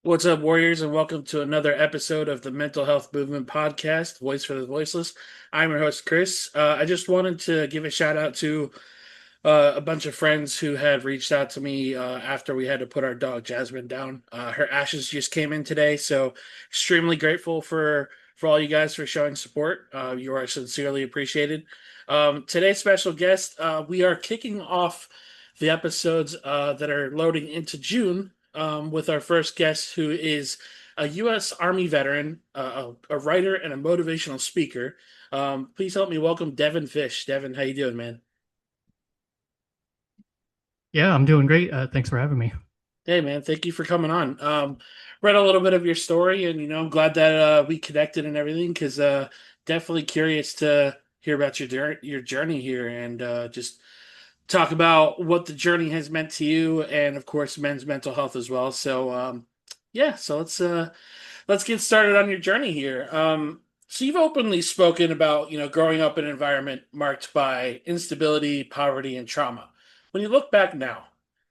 What's up, Warriors, and welcome to another episode of the Mental Health Movement Podcast, Voice for the Voiceless. I'm your host, Chris. I just wanted to give a shout out to a bunch of friends who had reached out to me after we had to put our dog Jasmine down. Her ashes just came in today, so extremely grateful for all you guys for showing support. You are sincerely appreciated. Today's special guest, we are kicking off the episodes that are loading into June with our first guest, who is a U.S. Army veteran, a writer, and a motivational speaker. Please help me welcome Devin Fish. Devin, how you doing, man? Yeah, I'm doing great. Thanks for having me. Hey man, thank you for coming on. Read a little bit of your story, and I'm glad that we connected and everything because definitely curious to hear about your journey here and just talk about what the journey has meant to you, and of course, men's mental health as well. So yeah, so let's get started on your journey here. So you've openly spoken about growing up in an environment marked by instability, poverty, and trauma. When you look back now,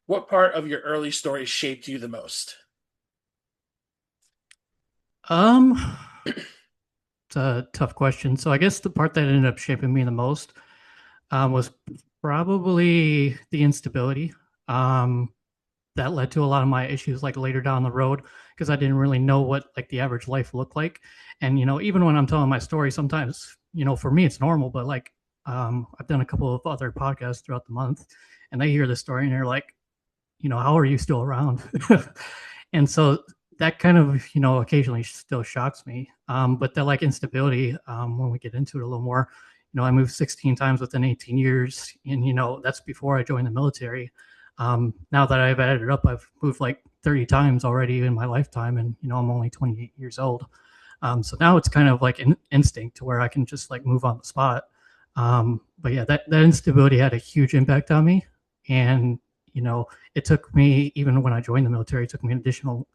what part of your early story shaped you the most? Um, it's a tough question. So I guess the part that ended up shaping me the most was probably the instability. Um, that led to a lot of my issues like later down the road because I didn't really know what like the average life looked like. And even when I'm telling my story, sometimes for me it's normal, but like I've done a couple of other podcasts throughout the month, and they hear the story and they're like, how are you still around? And so that kind of, occasionally still shocks me. But that like instability, when we get into it a little more, I moved 16 times within 18 years. And, that's before I joined the military. Now that I've added it up, I've moved like 30 times already in my lifetime. And, I'm only 28 years old. So now it's kind of like an instinct to where I can just like move on the spot. But yeah, that instability had a huge impact on me. And, it took me, even when I joined the military, it took me an additional,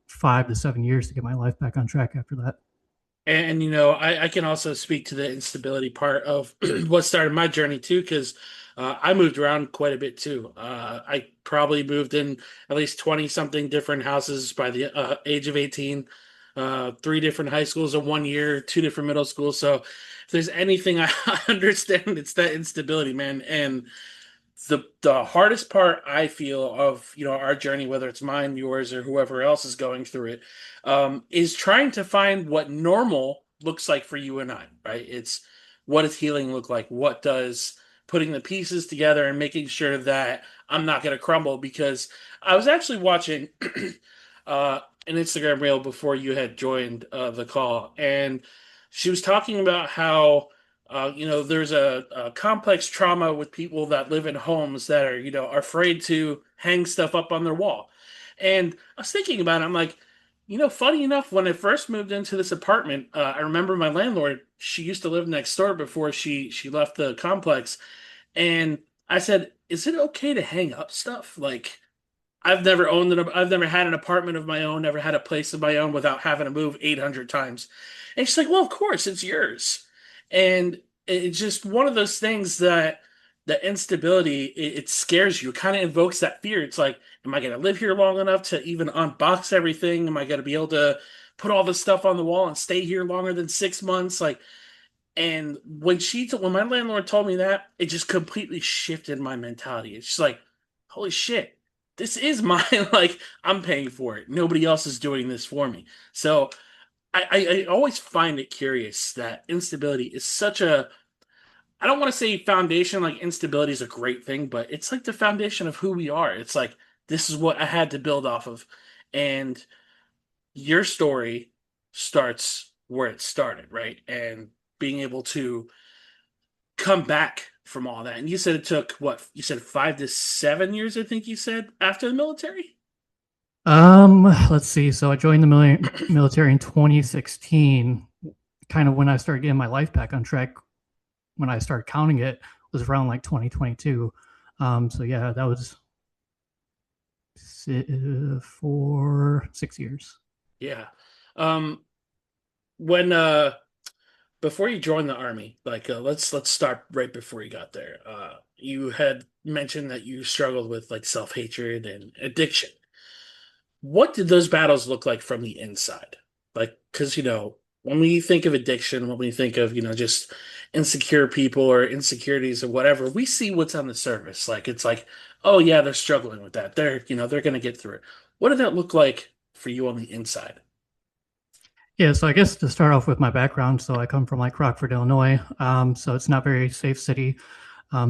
5 to 7 years to get my life back on track after that. And I can also speak to the instability part of what started my journey too, because I moved around quite a bit too. I probably moved in at least 20 something different houses by the age of 18, three different high schools in 1 year, two different middle schools. So if there's anything I understand, it's that instability, man. And the hardest part I feel of our journey, whether it's mine, yours, or whoever else is going through it, is trying to find what normal looks like for you and I. Right? It's what does healing look like? What does putting the pieces together and making sure that I'm not going to crumble? Because I was actually watching an Instagram reel before you had joined the call, and she was talking about how there's a complex trauma with people that live in homes that are, are afraid to hang stuff up on their wall. And I was thinking about it. I'm like, funny enough, when I first moved into this apartment, I remember my landlord, she used to live next door before she left the complex. And I said, is it okay to hang up stuff? Like, I've never had an apartment of my own, never had a place of my own without having to move 800 times. And she's like, well, of course, it's yours. And it's just one of those things that the instability, it scares you. It kind of invokes that fear. It's like, am I going to live here long enough to even unbox everything? Am I going to be able to put all this stuff on the wall and stay here longer than 6 months? Like, and when my landlord told me that, it just completely shifted my mentality. It's just like, holy shit, this is mine. Like, I'm paying for it. Nobody else is doing this for me. So I always find it curious that instability is such a, I don't want to say foundation, like instability is a great thing, but it's like the foundation of who we are. It's like, this is what I had to build off of. And your story starts where it started, right? And being able to come back from all that. And you said it took what? You said 5 to 7 years, I think you said, after the military? Let's see. So I joined the military in 2016, kind of when I started getting my life back on track. When I started counting it, was around like 2022. So yeah, that was for 6 years. Yeah. Um, when before you joined the army, like let's start right before you got there. You had mentioned that you struggled with like self-hatred and addiction. What did those battles look like from the inside? Like, because, when we think of addiction, when we think of, just insecure people or insecurities or whatever, we see what's on the surface. Like, it's like, oh, yeah, they're struggling with that. They're going to get through it. What did that look like for you on the inside? Yeah, so I guess to start off with my background, so I come from like Rockford, Illinois. So it's not very safe city.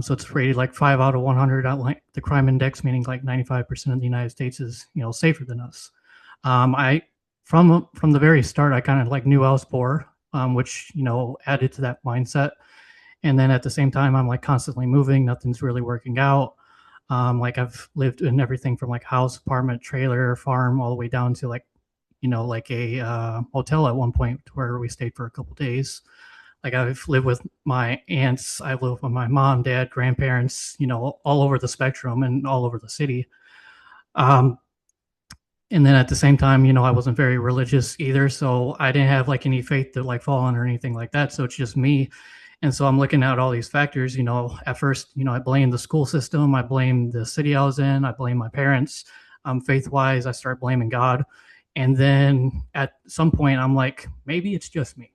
So it's rated like 5 out of 100 out like the crime index, meaning like 95% of the United States is, safer than us. I from the very start, I kind of like knew I was poor, which, added to that mindset. And then at the same time, I'm like constantly moving, nothing's really working out. Like I've lived in everything from like house, apartment, trailer, farm, all the way down to like, like a hotel at one point where we stayed for a couple days. Like I've lived with my aunts, I've lived with my mom, dad, grandparents, all over the spectrum and all over the city. Um, and then at the same time, I wasn't very religious either, so I didn't have like any faith to like fall on or anything like that. So it's just me. And so I'm looking at all these factors. At first, I blamed the school system, I blamed the city I was in, I blamed my parents. Faith wise, I start blaming God. And then at some point, I'm like, maybe it's just me.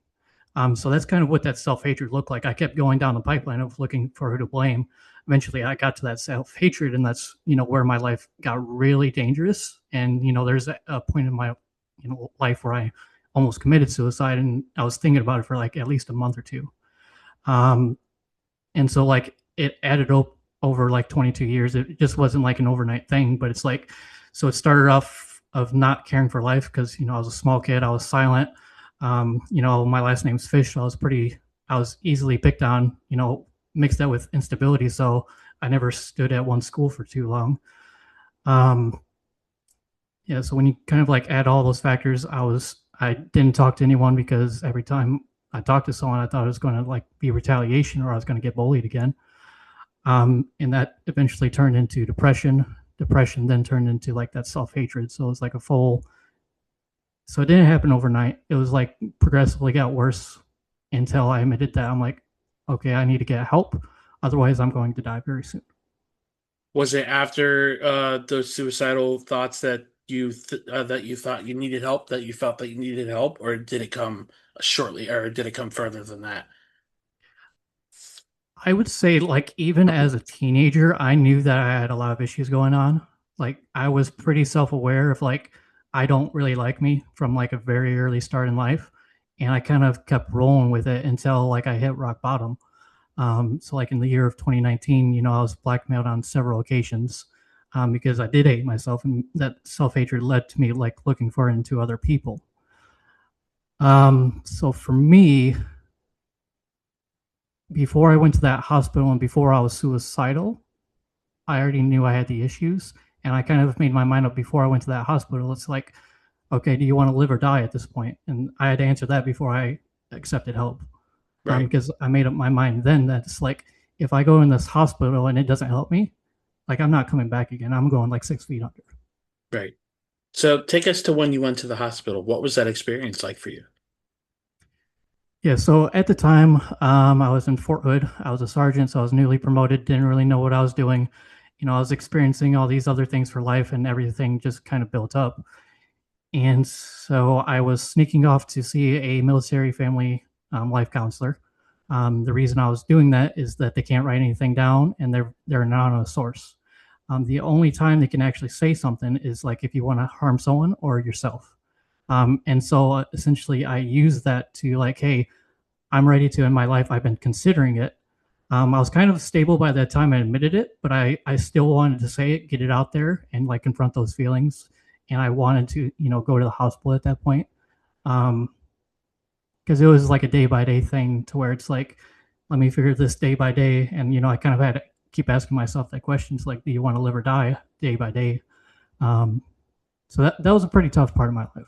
So that's kind of what that self hatred looked like. I kept going down the pipeline of looking for who to blame. Eventually, I got to that self hatred, and that's where my life got really dangerous. And there's a point in my life where I almost committed suicide, and I was thinking about it for like at least a month or two. Um, and so like it added up over like 22 years. It just wasn't like an overnight thing, but it's like so it started off of not caring for life because I was a small kid, I was silent. My last name's Fish, so I was easily picked on. Mixed that with instability, so I never stood at one school for too long. um yeah, so when you kind of like add all those factors, I didn't talk to anyone because every time I talked to someone, I thought it was going to like be retaliation or I was going to get bullied again. And that eventually turned into depression. Depression then turned into like that self hatred. So it was like a full. So it didn't happen overnight. It was like progressively got worse until I admitted that I'm like, okay, I need to get help. Otherwise, I'm going to die very soon. Was it after those suicidal thoughts that you thought you needed help, that you felt that you needed help, or did it come shortly, or did it come further than that? I would say, like, even as a teenager, I knew that I had a lot of issues going on. Like, I was pretty self aware of, like, I don't really like me from like a very early start in life. And I kind of kept rolling with it until like I hit rock bottom. So, like, in the year of 2019, I was blackmailed on several occasions because I did hate myself. And that self hatred led to me like looking for it into other people. So, for me, before I went to that hospital and before I was suicidal, I already knew I had the issues. And I kind of made my mind up before I went to that hospital. It's like, okay, do you want to live or die at this point? And I had to answer that before I accepted help. Right, Because I made up my mind then that it's like, if I go in this hospital and it doesn't help me, like I'm not coming back again. I'm going like 6 feet under. right. So take us to when you went to the hospital. What was that experience like for you? Yeah, so at the time, I was in Fort Hood. I was a sergeant, so I was newly promoted, didn't really know what I was doing. I was experiencing all these other things for life, and everything just kind of built up. And so I was sneaking off to see a military family life counselor. The reason I was doing that is that they can't write anything down, and they're not on a source. The only time they can actually say something is like if you want to harm someone or yourself. And so essentially, I use that to like, hey, I'm ready to in my life. I've been considering it. I was kind of stable by that time I admitted it, but I still wanted to say it, get it out there, and like confront those feelings. And I wanted to, go to the hospital at that point. Um, because it was like a day by day thing to where it's like, let me figure this day by day. And, I kind of had to keep asking myself that question. It's like, do you want to live or die day by day? Um, so that was a pretty tough part of my life.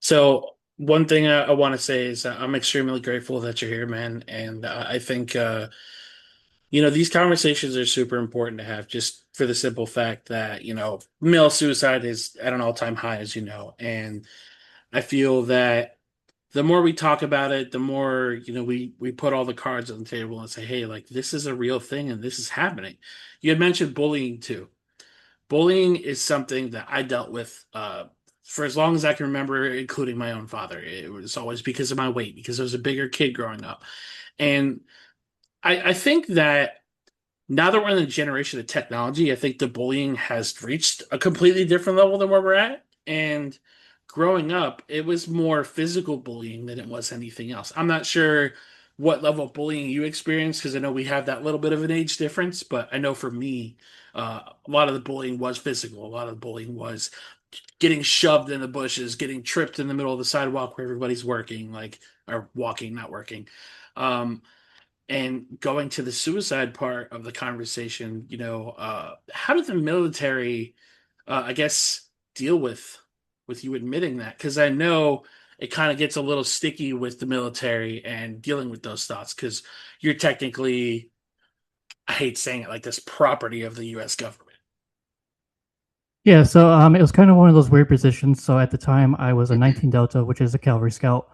So one thing I want to say is I'm extremely grateful that you're here, man. And I think these conversations are super important to have, just for the simple fact that male suicide is at an all-time high, as you know. And I feel that the more we talk about it, the more we put all the cards on the table and say, hey, like this is a real thing and this is happening. You had mentioned bullying too. bullying is something that I dealt with for as long as I can remember, including my own father. It was always because of my weight, because I was a bigger kid growing up. And I think that now that we're in the generation of technology, I think the bullying has reached a completely different level than where we're at. And growing up, it was more physical bullying than it was anything else. I'm not sure what level of bullying you experienced because I know we have that little bit of an age difference, but I know for me, a lot of the bullying was physical. A lot of the bullying was getting shoved in the bushes, getting tripped in the middle of the sidewalk where everybody's working, like, or walking, not working. Um, and going to the suicide part of the conversation, how did the military, I guess, deal with you admitting that? Because I know it kind of gets a little sticky with the military and dealing with those thoughts because you're technically, I hate saying it like this, property of the U.S. government. Yeah, so it was kind of one of those weird positions. So at the time, I was a 19 Delta, which is a cavalry scout.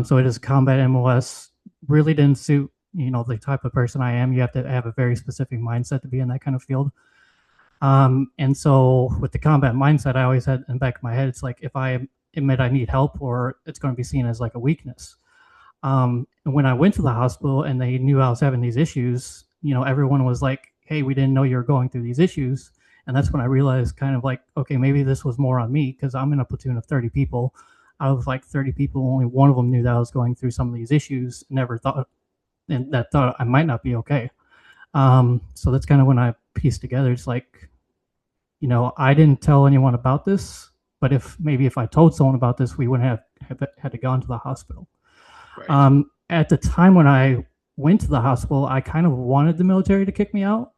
So it is combat MOS. Really didn't suit the type of person I am. You have to have a very specific mindset to be in that kind of field. And so with the combat mindset, I always had in the back of my head, it's like if I admit I need help, or it's going to be seen as like a weakness. And when I went to the hospital and they knew I was having these issues, everyone was like, "Hey, we didn't know you were going through these issues." And that's when I realized, kind of like, okay, maybe this was more on me because I'm in a platoon of 30 people. Out of like 30 people, only one of them knew that I was going through some of these issues. Never thought, and that thought I might not be okay. So that's kind of when I pieced together. It's like, I didn't tell anyone about this, but if I told someone about this, we wouldn't have had to go into the hospital. Right. At the time when I went to the hospital, I kind of wanted the military to kick me out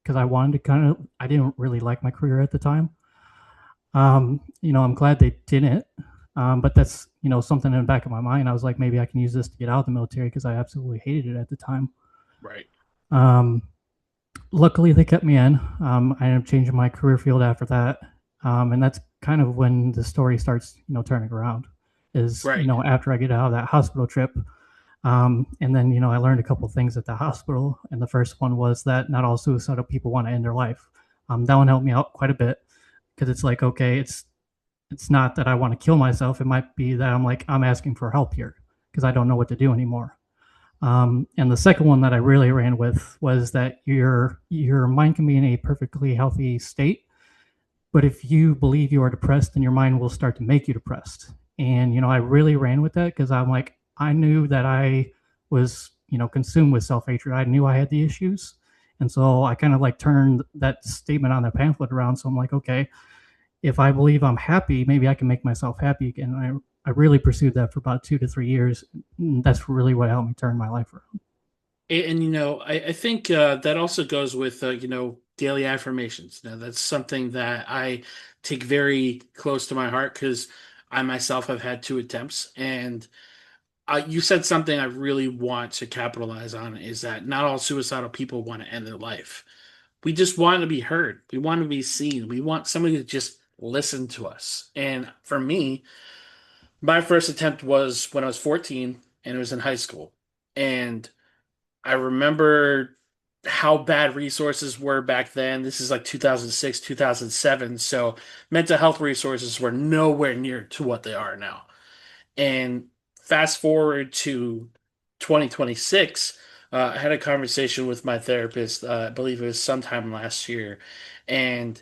because I wanted to I didn't really like my career at the time. I'm glad they didn't. But that's, something in the back of my mind. I was like, maybe I can use this to get out of the military because I absolutely hated it at the time. Right. Um, Luckily, they kept me in. I ended up changing my career field after that. And that's kind of when the story starts, turning around. Is, Right. after I get out of that hospital trip, and then, I learned a couple of things at the hospital. And the first one was that not all suicidal people want to end their life. That one helped me out quite a bit because it's like, okay, it's not that I want to kill myself. It might be that I'm asking for help here because I don't know what to do anymore. And the second one that I really ran with was that your mind can be in a perfectly healthy state, but if you believe you are depressed, then your mind will start to make you depressed. And I really ran with that because I'm like, I knew that I was consumed with self hatred. I knew I had the issues, and so I kind of like turned that statement on the pamphlet around. So I'm like, okay, if I believe I'm happy, maybe I can make myself happy again. And I really pursued that for about 2 to 3 years. That's really what helped me turn my life around. And I think that also goes with daily affirmations. That's something that I take very close to my heart because I myself have had two attempts. And you said something I really want to capitalize on is that not all suicidal people want to end their life. We just want to be heard. We want to be seen. We want somebody to just listen to us. And for me, my first attempt was when I was 14 and it was in high school. And I remember how bad resources were back then. This is like 2006, 2007. So mental health resources were nowhere near to what they are now. And fast forward to 2026, I had a conversation with my therapist, I believe it was sometime last year, and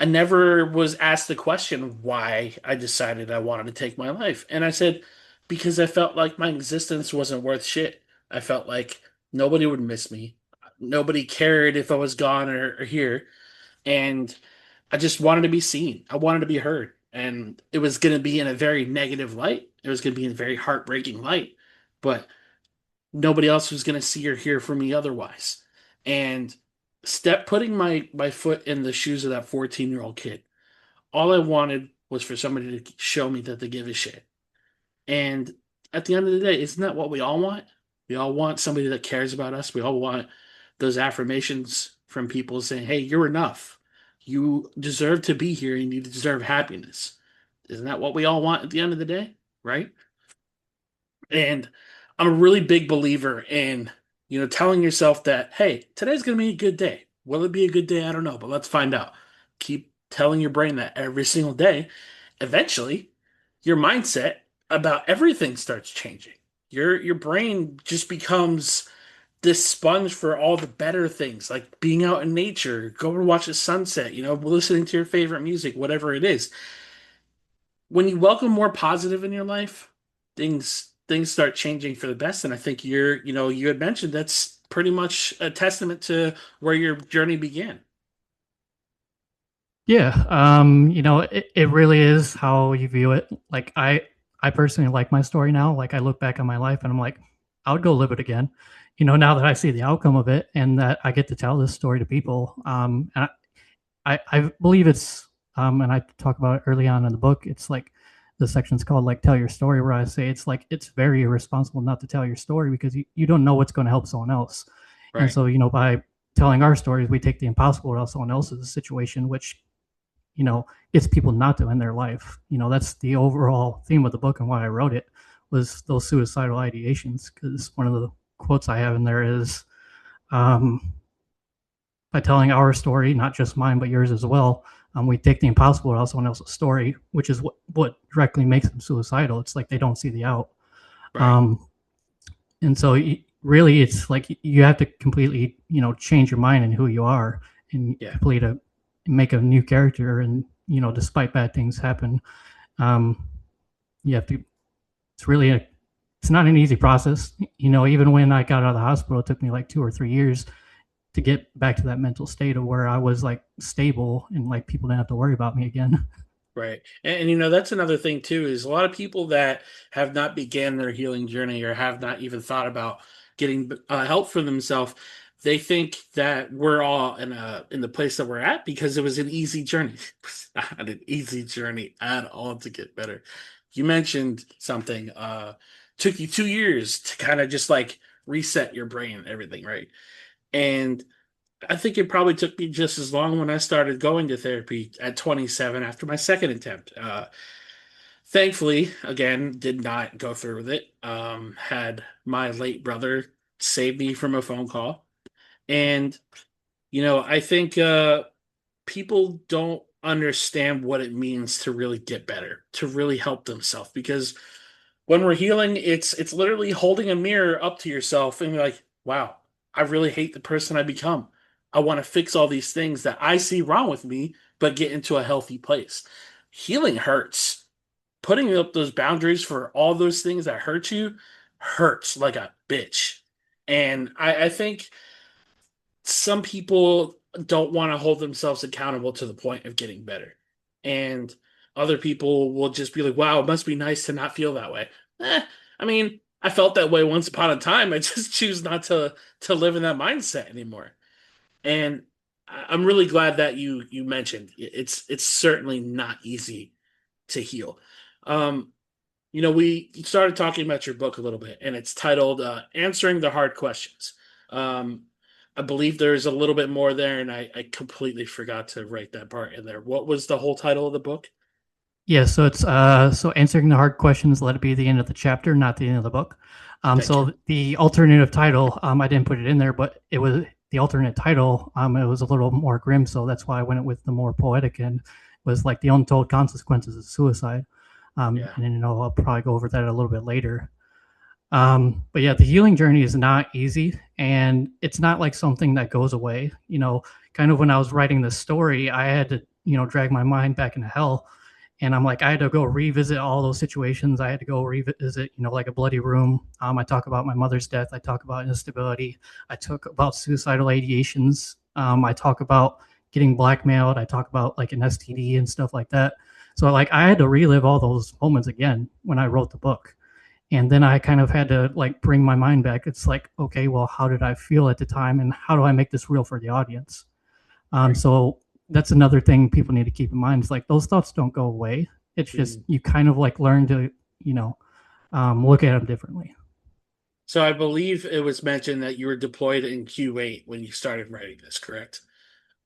I never was asked the question why I decided I wanted to take my life. And I said, because I felt like my existence wasn't worth shit. I felt like nobody would miss me. Nobody cared if I was gone or here. And I just wanted to be seen. I wanted to be heard. And it was going to be in a very negative light. It was going to be in a very heartbreaking light. But nobody else was going to see or hear from me otherwise. And step putting my foot in the shoes of that 14-year-old kid, all I wanted was for somebody to show me that they give a shit. And at the end of the day, isn't that what we all want? We all want somebody that cares about us. We all want those affirmations from people saying, hey, you're enough. You deserve to be here and you deserve happiness. Isn't that what we all want at the end of the day? Right? And I'm a really big believer in, telling yourself that, hey, today's going to be a good day. Will it be a good day? I don't know, but let's find out. Keep telling your brain that every single day, eventually your mindset about everything starts changing. Your brain just becomes this sponge for all the better things, like being out in nature, go and watch a sunset, listening to your favorite music, whatever it is. When you welcome more positive in your life, things start changing for the best. And I think you had mentioned that's pretty much a testament to where your journey began. Yeah, it really is how you view it. Like I personally like my story now. Like I look back on my life and I'm like, I would go live it again. Now that I see the outcome of it and that I get to tell this story to people. And I believe and I talk about it early on in the book. It's like the section's called like tell your story, where I say it's like it's very irresponsible not to tell your story because you don't know what's going to help someone else. And Right. so, by telling our stories, we take the impossible out of someone else's situation, which gets people not to end their life. That's the overall theme of the book and why I wrote it was those suicidal ideations. Because one of the quotes I have in there is, um, by telling our story, not just mine but yours as well, we take the impossible out of someone else's story, which is what directly makes them suicidal. It's like they don't see the out. Right. Um, and so really it's like you have to completely change your mind and who you are and Yeah. complete a make a new character. And despite bad things happen, um, you have to it's really it's not an easy process. Even when I got out of the hospital, it took me like 2 or 3 years to get back to that mental state of where I was like stable and like people didn't have to worry about me again. Right. And that's another thing too, is a lot of people that have not began their healing journey or have not even thought about getting help for themselves, they think that we're all in the place that we're at because it was an easy journey. It's not an easy journey at all to get better. You mentioned something, took you 2 years to kind of just like reset your brain and everything, right? And I think it probably took me just as long when I started going to therapy at 27 after my second attempt. Thankfully, again, did not go through with it. Had my late brother save me from a phone call. And, I think people don't understand what it means to really get better, to really help themselves. Because when we're healing, it's literally holding a mirror up to yourself and you're like, wow, I really hate the person I become. I want to fix all these things that I see wrong with me, but get into a healthy place. Healing hurts. Putting up those boundaries for all those things that hurt you hurts like a bitch. And I think some people don't want to hold themselves accountable to the point of getting better. And other people will just be like, wow, it must be nice to not feel that way. I mean, I felt that way once upon a time. I just choose not to live in that mindset anymore. And I'm really glad that you mentioned it's certainly not easy to heal. Um, we started talking about your book a little bit, and it's titled Answering the Hard Questions. Um, I believe there's a little bit more there, and I completely forgot to write that part in there. What was the whole title of the book? Yeah, so it's so answering the hard questions, let it be the end of the chapter, not the end of the book. Thank you. So the alternative title, I didn't put it in there, but it was the alternate title. It was a little more grim, so that's why I went with the more poetic and was like the untold consequences of suicide. Yeah, And then I'll probably go over that a little bit later. But yeah, the healing journey is not easy, and it's not like something that goes away. Kind of when I was writing this story, I had to drag my mind back into hell. And I'm like, I had to go revisit all those situations. I had to go revisit, like a bloody room. I talk about my mother's death. I talk about instability. I talk about suicidal ideations. I talk about getting blackmailed. I talk about like an STD and stuff like that. So like I had to relive all those moments again when I wrote the book. And then I kind of had to like bring my mind back. It's like, okay, well, how did I feel at the time, and how do I make this real for the audience? right. So that's another thing people need to keep in mind. Is like those thoughts don't go away. It's just Mhm. you kind of like learn to look at them differently. So I believe it was mentioned that you were deployed in Kuwait when you started writing this, correct?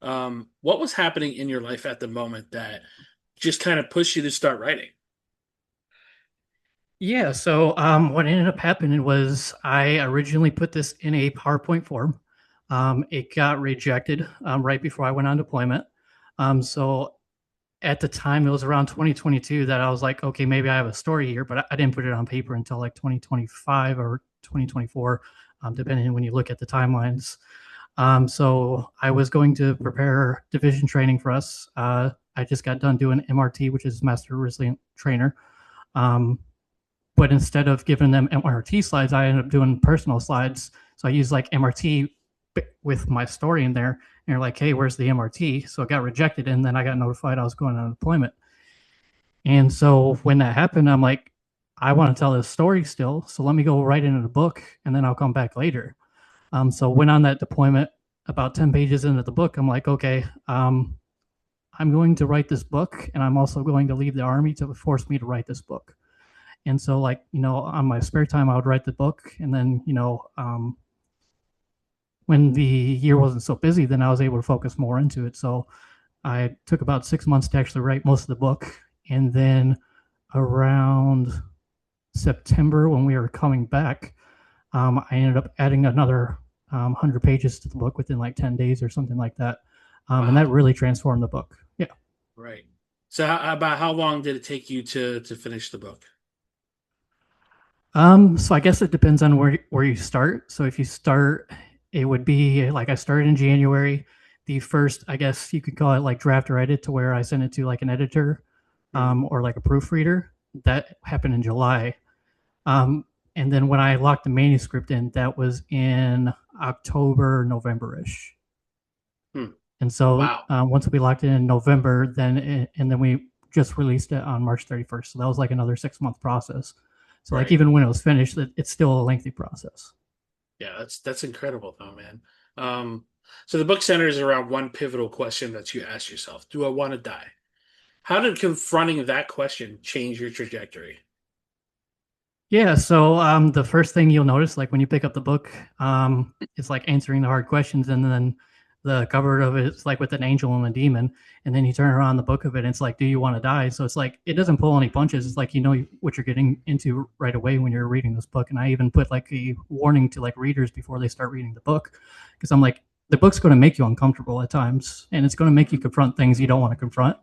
What was happening in your life at the moment that just kind of pushed you to start writing? Yeah. So what ended up happening was I originally put this in a PowerPoint form. It got rejected right before I went on deployment. So at the time, it was around 2022 that I was like, okay, maybe I have a story here, but I didn't put it on paper until like 2025 or 2024, depending on when you look at the timelines. So I was going to prepare division training for us. I just got done doing MRT, which is Master Resilient Trainer. Um, but instead of giving them MRT slides, I ended up doing personal slides. So I used like MRT with my story in there. And you're like, hey, where's the MRT? So it got rejected. And then I got notified I was going on deployment. And so when that happened, I'm like, I want to tell this story still. So let me go write it in a book and then I'll come back later. So went on that deployment. About 10 pages into the book, I'm like, okay, I'm going to write this book and I'm also going to leave the army to force me to write this book. And so, like, on my spare time, I would write the book. And then, when the year wasn't so busy, then I was able to focus more into it. So I took about 6 months to actually write most of the book. And then around September, when we were coming back, I ended up adding another 100 pages to the book within like 10 days or something like that. And that Wow. really transformed the book. Yeah. Right. So about how long did it take you to finish the book? So I guess it depends on where you start. So if you start, it would be like I started in January. The first, I guess you could call it like draft or edit, to where I sent it to like an editor, Hmm. or like a proofreader. That happened in July. Um, and then when I locked the manuscript in, that was in October, November-ish. Hmm. And so Wow. once we locked it in November, and then we just released it on March 31st. So that was like another 6 month process. So like Right. even when it was finished, it's still a lengthy process. Yeah, that's incredible though, man. Um, so the book centers around one pivotal question that you ask yourself: Do I want to die? How did confronting that question change your trajectory? Yeah. So the first thing you'll notice, like when you pick up the book, it's like answering the hard questions, and then the cover of it is like with an angel and a demon, and then you turn around the book of it, and it's like, do you want to die? So it's like it doesn't pull any punches. It's like what you're getting into right away when you're reading this book. And I even put like a warning to like readers before they start reading the book, because I'm like, the book's going to make you uncomfortable at times, and it's going to make you confront things you don't want to confront.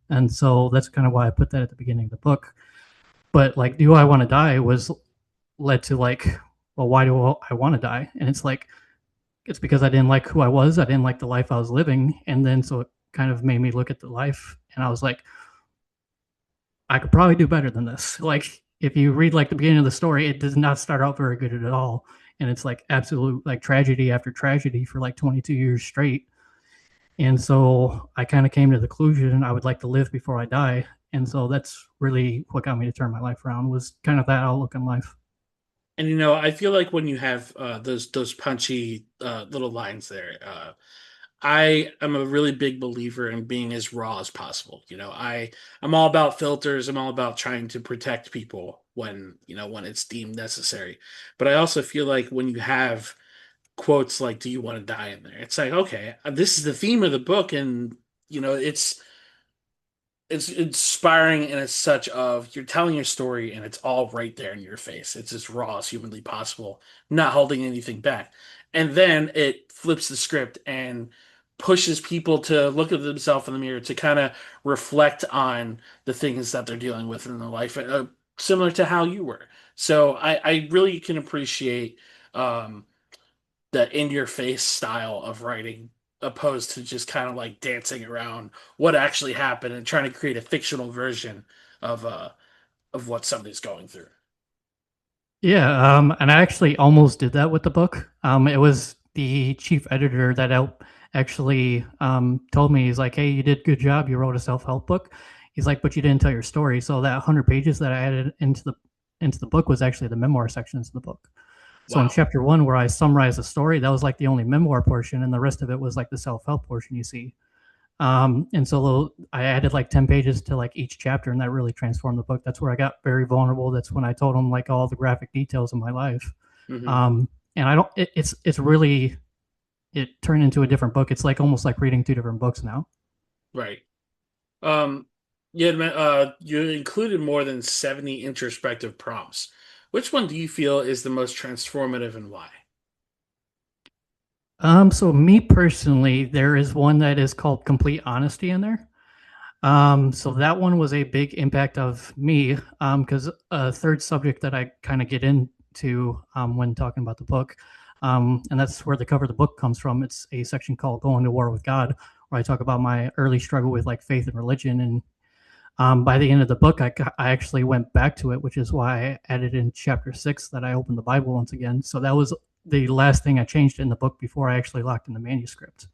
And so that's kind of why I put that at the beginning of the book. But like, do I want to die was led to like, well, why do I want to die? And it's like, it's because I didn't like who I was. I didn't like the life I was living. And then so it kind of made me look at the life, and I was like, I could probably do better than this. Like, if you read like the beginning of the story, it does not start out very good at all. And it's like absolute like tragedy after tragedy for like 22 years straight. And so I kind of came to the conclusion I would like to live before I die. And so that's really what got me to turn my life around, was kind of that outlook in life. And I feel like when you have those punchy little lines there, I am a really big believer in being as raw as possible. I'm all about filters. I'm all about trying to protect people when it's deemed necessary. But I also feel like when you have quotes like "Do you want to die?" in there, it's like, okay, this is the theme of the book, and it's inspiring and it's such of you're telling your story and it's all right there in your face. It's as raw as humanly possible, not holding anything back. And then it flips the script and pushes people to look at themselves in the mirror to kind of reflect on the things that they're dealing with in their life, similar to how you were. So I really can appreciate um, the in your face style of writing opposed to just kind of like dancing around what actually happened and trying to create a fictional version of uh of what somebody's going through. Yeah, and I actually almost did that with the book. It was the chief editor that actually told me, he's like, "Hey, you did a good job. You wrote a self-help book." He's like, "But you didn't tell your story." So that 100 pages that I added into the book was actually the memoir sections of the book. So in Wow. chapter one, where I summarized the story, that was like the only memoir portion, and the rest of it was like the self-help portion you see. And so I added like 10 pages to like each chapter, and that really transformed the book. That's where I got very vulnerable. That's when I told them like all the graphic details of my life. Hmm. And I don't, it's really, it turned into a different book. It's like almost like reading two different books now. Right. Um you included more than 70 introspective prompts. Which one do you feel is the most transformative and why? So me personally, there is one that is called complete honesty in there. So that one was a big impact of me because a third subject that I kind of get into when talking about the book, and that's where the cover of the book comes from. It's a section called "Going to War with God," where I talk about my early struggle with like faith and religion. And by the end of the book, I actually went back to it, which is why I added in chapter 6 that I opened the Bible once again. So that was the last thing I changed in the book before I actually locked in the manuscript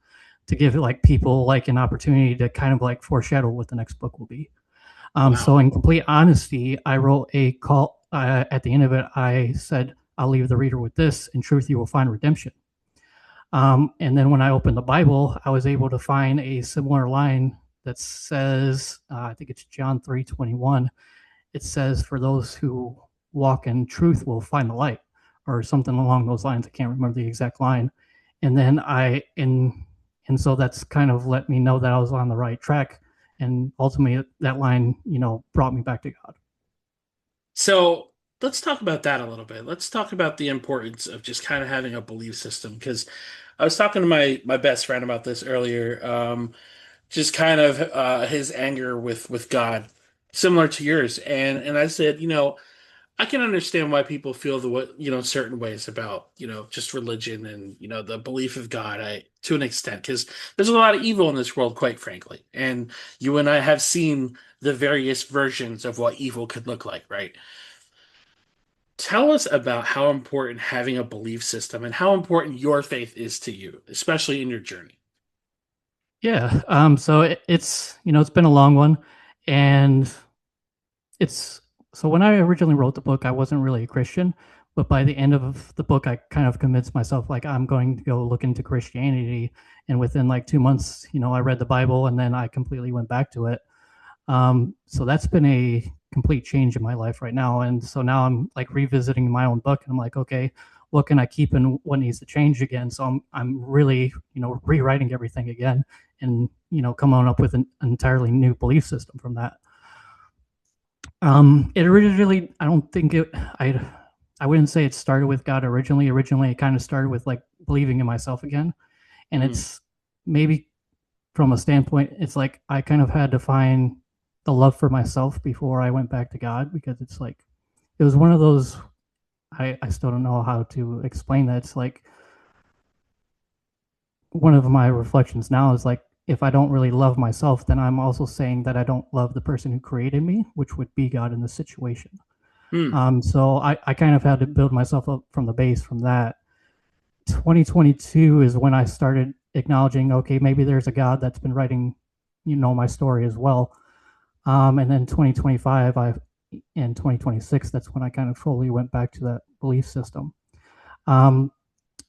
to give like people like an opportunity to kind of like foreshadow what the next book will be. So Wow. in complete honesty, I wrote a call at the end of it. I said, "I'll leave the reader with this: in truth, you will find redemption." And then when I opened the Bible, I was able to find a similar line that says, I think it's John 3:21. It says, "For those who walk in truth will find the light," or something along those lines. I can't remember the exact line. And then and so that's kind of let me know that I was on the right track. And ultimately, that line, brought me back to God. So let's talk about that a little bit. Let's talk about the importance of just kind of having a belief system because I was talking to my best friend about this earlier. Just kind of his anger with God, similar to yours, and I said, I can understand why people feel certain ways about just religion and the belief of God. I to an extent because there's a lot of evil in this world, quite frankly, and you and I have seen the various versions of what evil could look like, right? Tell us about how important having a belief system and how important your faith is to you, especially in your journey. Yeah. So it's been a long one, and it's so when I originally wrote the book, I wasn't really a Christian, but by the end of the book, I kind of convinced myself like I'm going to go look into Christianity, and within like 2 months, I read the Bible, and then I completely went back to it. So that's been a complete change in my life right now, and so now I'm like revisiting my own book, and I'm like, okay, what can I keep and what needs to change again? So I'm really rewriting everything again, and coming up with an entirely new belief system from that. It originally, I don't think it, I wouldn't say it started with God originally. Originally, it kind of started with like believing in myself again. And Mm, it's maybe from a standpoint, it's like I kind of had to find the love for myself before I went back to God because it's like, it was one of those, I still don't know how to explain that. It's like one of my reflections now is like, if I don't really love myself, then I'm also saying that I don't love the person who created me, which would be God in this situation. mm, So I kind of had to build myself up from the base from that. 2022 is when I started acknowledging, okay, maybe there's a God that's been writing, my story as well. And then 2025, in 2026, that's when I kind of fully went back to that belief system. Um,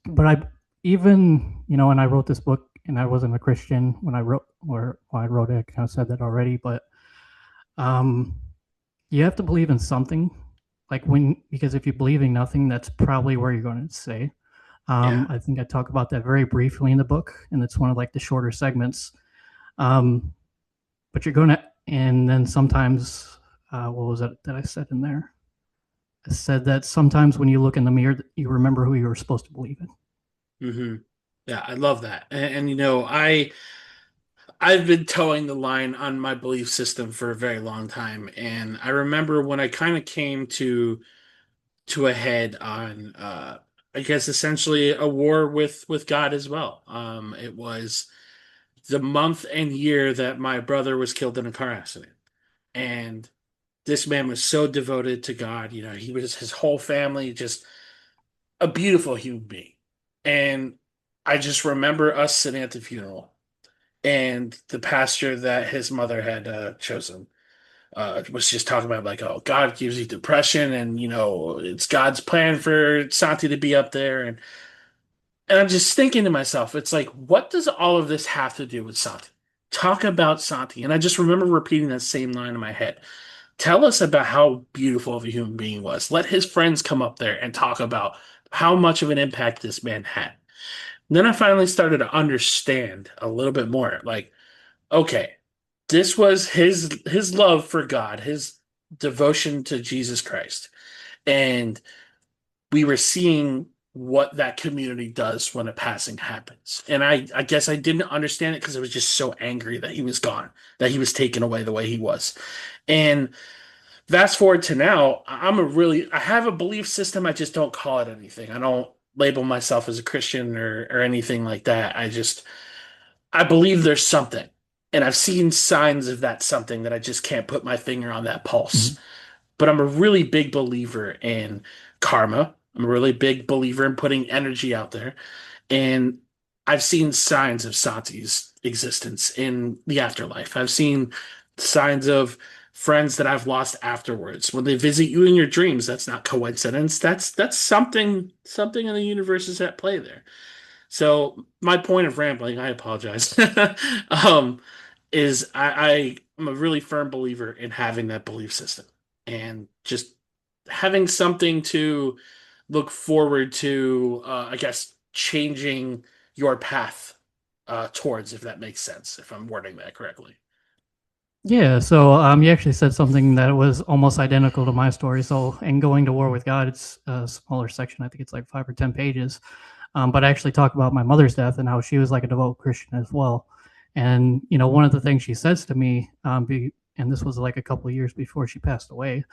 but when I wrote this book and I wasn't a Christian when I wrote, or when I wrote it, I kind of said that already, but um, you have to believe in something because if you believe in nothing, that's probably where you're going to stay. yeah. I think I talk about that very briefly in the book, and it's one of like the shorter segments. um, but you're going to, and then sometimes, what was it that I said in there? I said that sometimes when you look in the mirror, you remember who you were supposed to believe in. Hmm. Yeah, I love that. And I've been towing the line on my belief system for a very long time, and I remember when I kind of came to a head on I guess essentially a war with God as well. It was the month and year that my brother was killed in a car accident. And this man was so devoted to God, he was his whole family, just a beautiful human being. And I just remember us sitting at the funeral and the pastor that his mother had chosen was just talking about like, oh, God gives you depression, and it's God's plan for Santi to be up there, and I'm just thinking to myself, it's like, what does all of this have to do with Santi? Talk about Santi, and I just remember repeating that same line in my head. Tell us about how beautiful of a human being he was. Let his friends come up there and talk about how much of an impact this man had. And then I finally started to understand a little bit more. Like, okay, this was his love for God, his devotion to Jesus Christ. And we were seeing what that community does when a passing happens. And I guess I didn't understand it because I was just so angry that he was gone, that he was taken away the way he was. And fast forward to now, I have a belief system. I just don't call it anything. I don't label myself as a Christian or anything like that. I believe there's something. And I've seen signs of that something that I just can't put my finger on that Mhm. pulse. But I'm a really big believer in karma. I'm a really big believer in putting energy out there. And I've seen signs of Santi's existence in the afterlife. I've seen signs of friends that I've lost afterwards. When they visit you in your dreams, that's not coincidence. That's something in the universe is at play there. So my point of rambling, I apologize, um, is I'm a really firm believer in having that belief system and just having something to look forward to, I guess, changing your path towards, if that makes sense, if I'm wording that correctly. Yeah, so you actually said something that was almost identical to my story. So, in Going to War with God, it's a smaller section. I think it's like 5 or 10 pages. But I actually talk about my mother's death and how she was like a devout Christian as well. And one of the things she says to me, and this was like a couple of years before she passed away,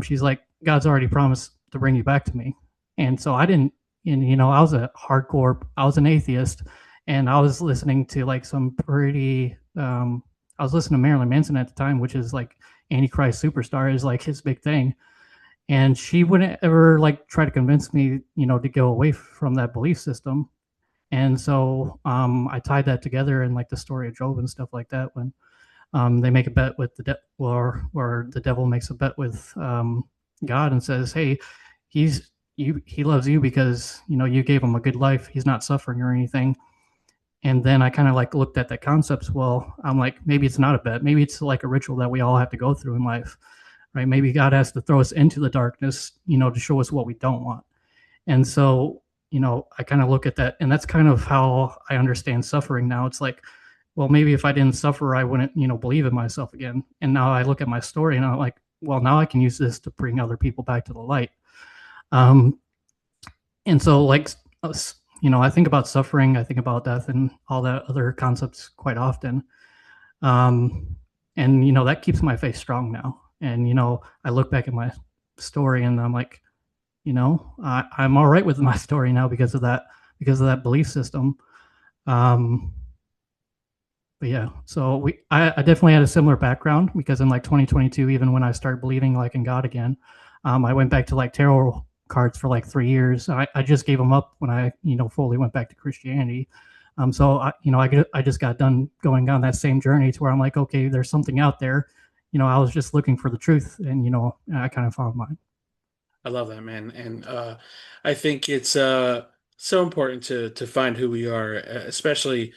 she's like, "God's already promised to bring you back to me." And so I didn't, and I was an atheist, and I was listening to like some pretty I was listening to Marilyn Manson at the time, which is like Antichrist Superstar is like his big thing. And she wouldn't ever like try to convince me, to go away from that belief system. And so I tied that together in like the story of Job and stuff like that when they make a bet with or the devil makes a bet with God and says, "Hey, he loves you because you gave him a good life. He's not suffering or anything." And then I kind of like looked at the concepts. Well, I'm like, maybe it's not a bet. Maybe it's like a ritual that we all have to go through in life, right? Maybe God has to throw us into the darkness, to show us what we don't want. And so, I kind of look at that, and that's kind of how I understand suffering now. It's like, well, maybe if I didn't suffer, I wouldn't, believe in myself again. And now I look at my story and I'm like, well, now I can use this to bring other people back to the light. Um, and so, like, I think about suffering, I think about death, and all that other concepts quite often. Um, and that keeps my faith strong now. And I look back at my story and I'm like, I'm all right with my story now because of that belief system. Um, but yeah, so I definitely had a similar background because in like 2022, even when I started believing like in God again, I went back to like tarot cards for like 3 years. I just gave them up when I fully went back to Christianity. So I just got done going on that same journey to where I'm like, okay, there's something out there. I was just looking for the truth, and I kind of found mine. I love that, man. And I think it's so important to find who we are, especially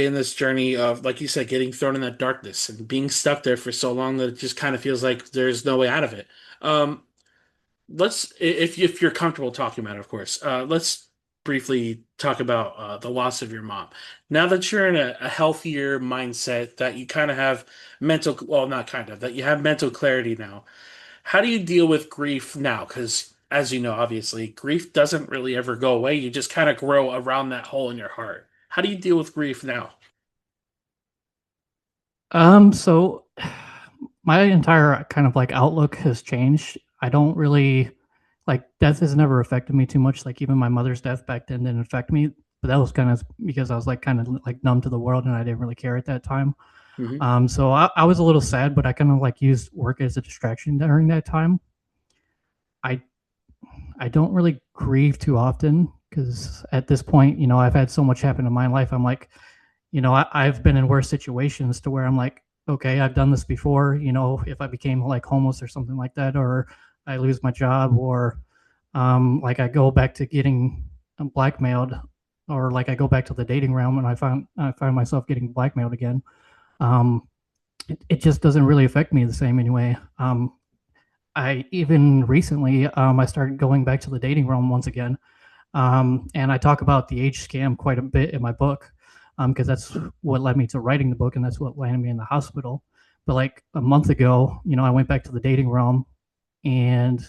in this journey of, like you said, getting thrown in that darkness and being stuck there for so long that it just kind of feels like there's no way out of it. Um, if you're comfortable talking about it, of course, let's briefly talk about the loss of your mom. Now that you're in a healthier mindset, that you kind of have well, not kind of, that you have mental clarity now. How do you deal with grief now? Because as you know, obviously, grief doesn't really ever go away. You just kind of grow around that hole in your heart. How do you deal with grief now? So my entire kind of like outlook has changed. I don't really like death has never affected me too much. Like even my mother's death back then didn't affect me, but that was kind of because I was like kind of like numb to the world and I didn't really care at that time. Hmm. So I was a little sad, but I kind of like used work as a distraction during that time. I I don't really grieve too often because at this point, I've had so much happen in my life. I'm like, I've been in worse situations to where I'm like, okay, I've done this before. If I became like homeless or something like that, or I lose my job, or like I go back to getting blackmailed, or like I go back to the dating realm and I find myself getting blackmailed again. Um, it just doesn't really affect me the same anyway. I even recently I started going back to the dating realm once again, and I talk about the age scam quite a bit in my book because that's what led me to writing the book, and that's what landed me in the hospital. But like a month ago, I went back to the dating realm, and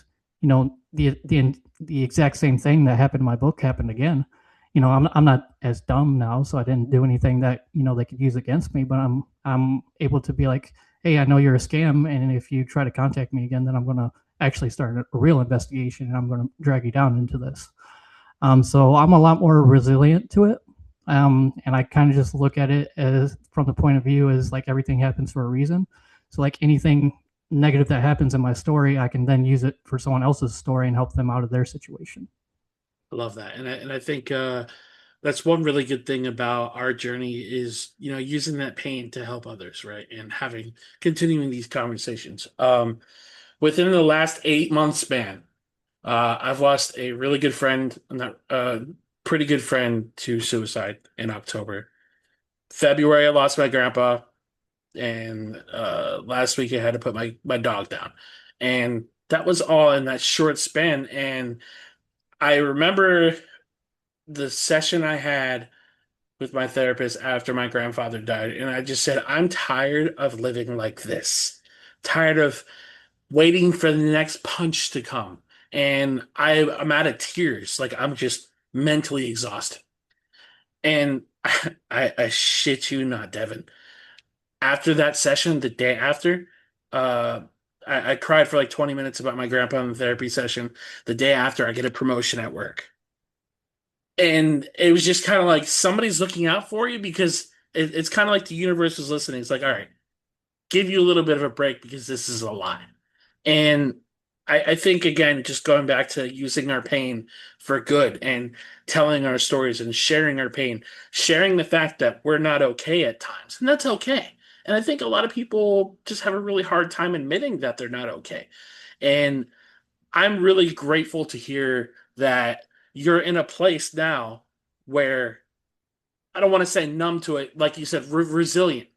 the exact same thing that happened in my book happened again. I'm not as dumb now, so I didn't do anything that they could use against me. But I'm able to be like, hey, I know you're a scam, and if you try to contact me again, then I'm gonna actually start a real investigation, and I'm gonna drag you down into this. So I'm a lot more resilient to it. And I kind of just look at it as from the point of view as like everything happens for a reason. So like anything negative that happens in my story, I can then use it for someone else's story and help them out of their situation. I love that. And I think that's one really good thing about our journey is, using that pain to help others, right? And continuing these conversations. Within the last 8 month span, I've lost a really good friend, not pretty good friend to suicide in October. February, I lost my grandpa, and last week I had to put my dog down. And that was all in that short span. And I remember the session I had with my therapist after my grandfather died, and I just said, I'm tired of living like this. Tired of waiting for the next punch to come. And I'm out of tears. Like I'm just mentally exhausted. And I shit you not, Devin. After that session, the day after, uh, I cried for like 20 minutes about my grandpa in the therapy session. The day after, I get a promotion at work. And it was just kind of like somebody's looking out for you because it's kind of like the universe was listening. It's like, all right, give you a little bit of a break because this is a lot. And I think, again, just going back to using our pain for good and telling our stories and sharing our pain, sharing the fact that we're not okay at times, and that's okay. And I think a lot of people just have a really hard time admitting that they're not okay. And I'm really grateful to hear that you're in a place now where I don't want to say numb to it, like you said, resilient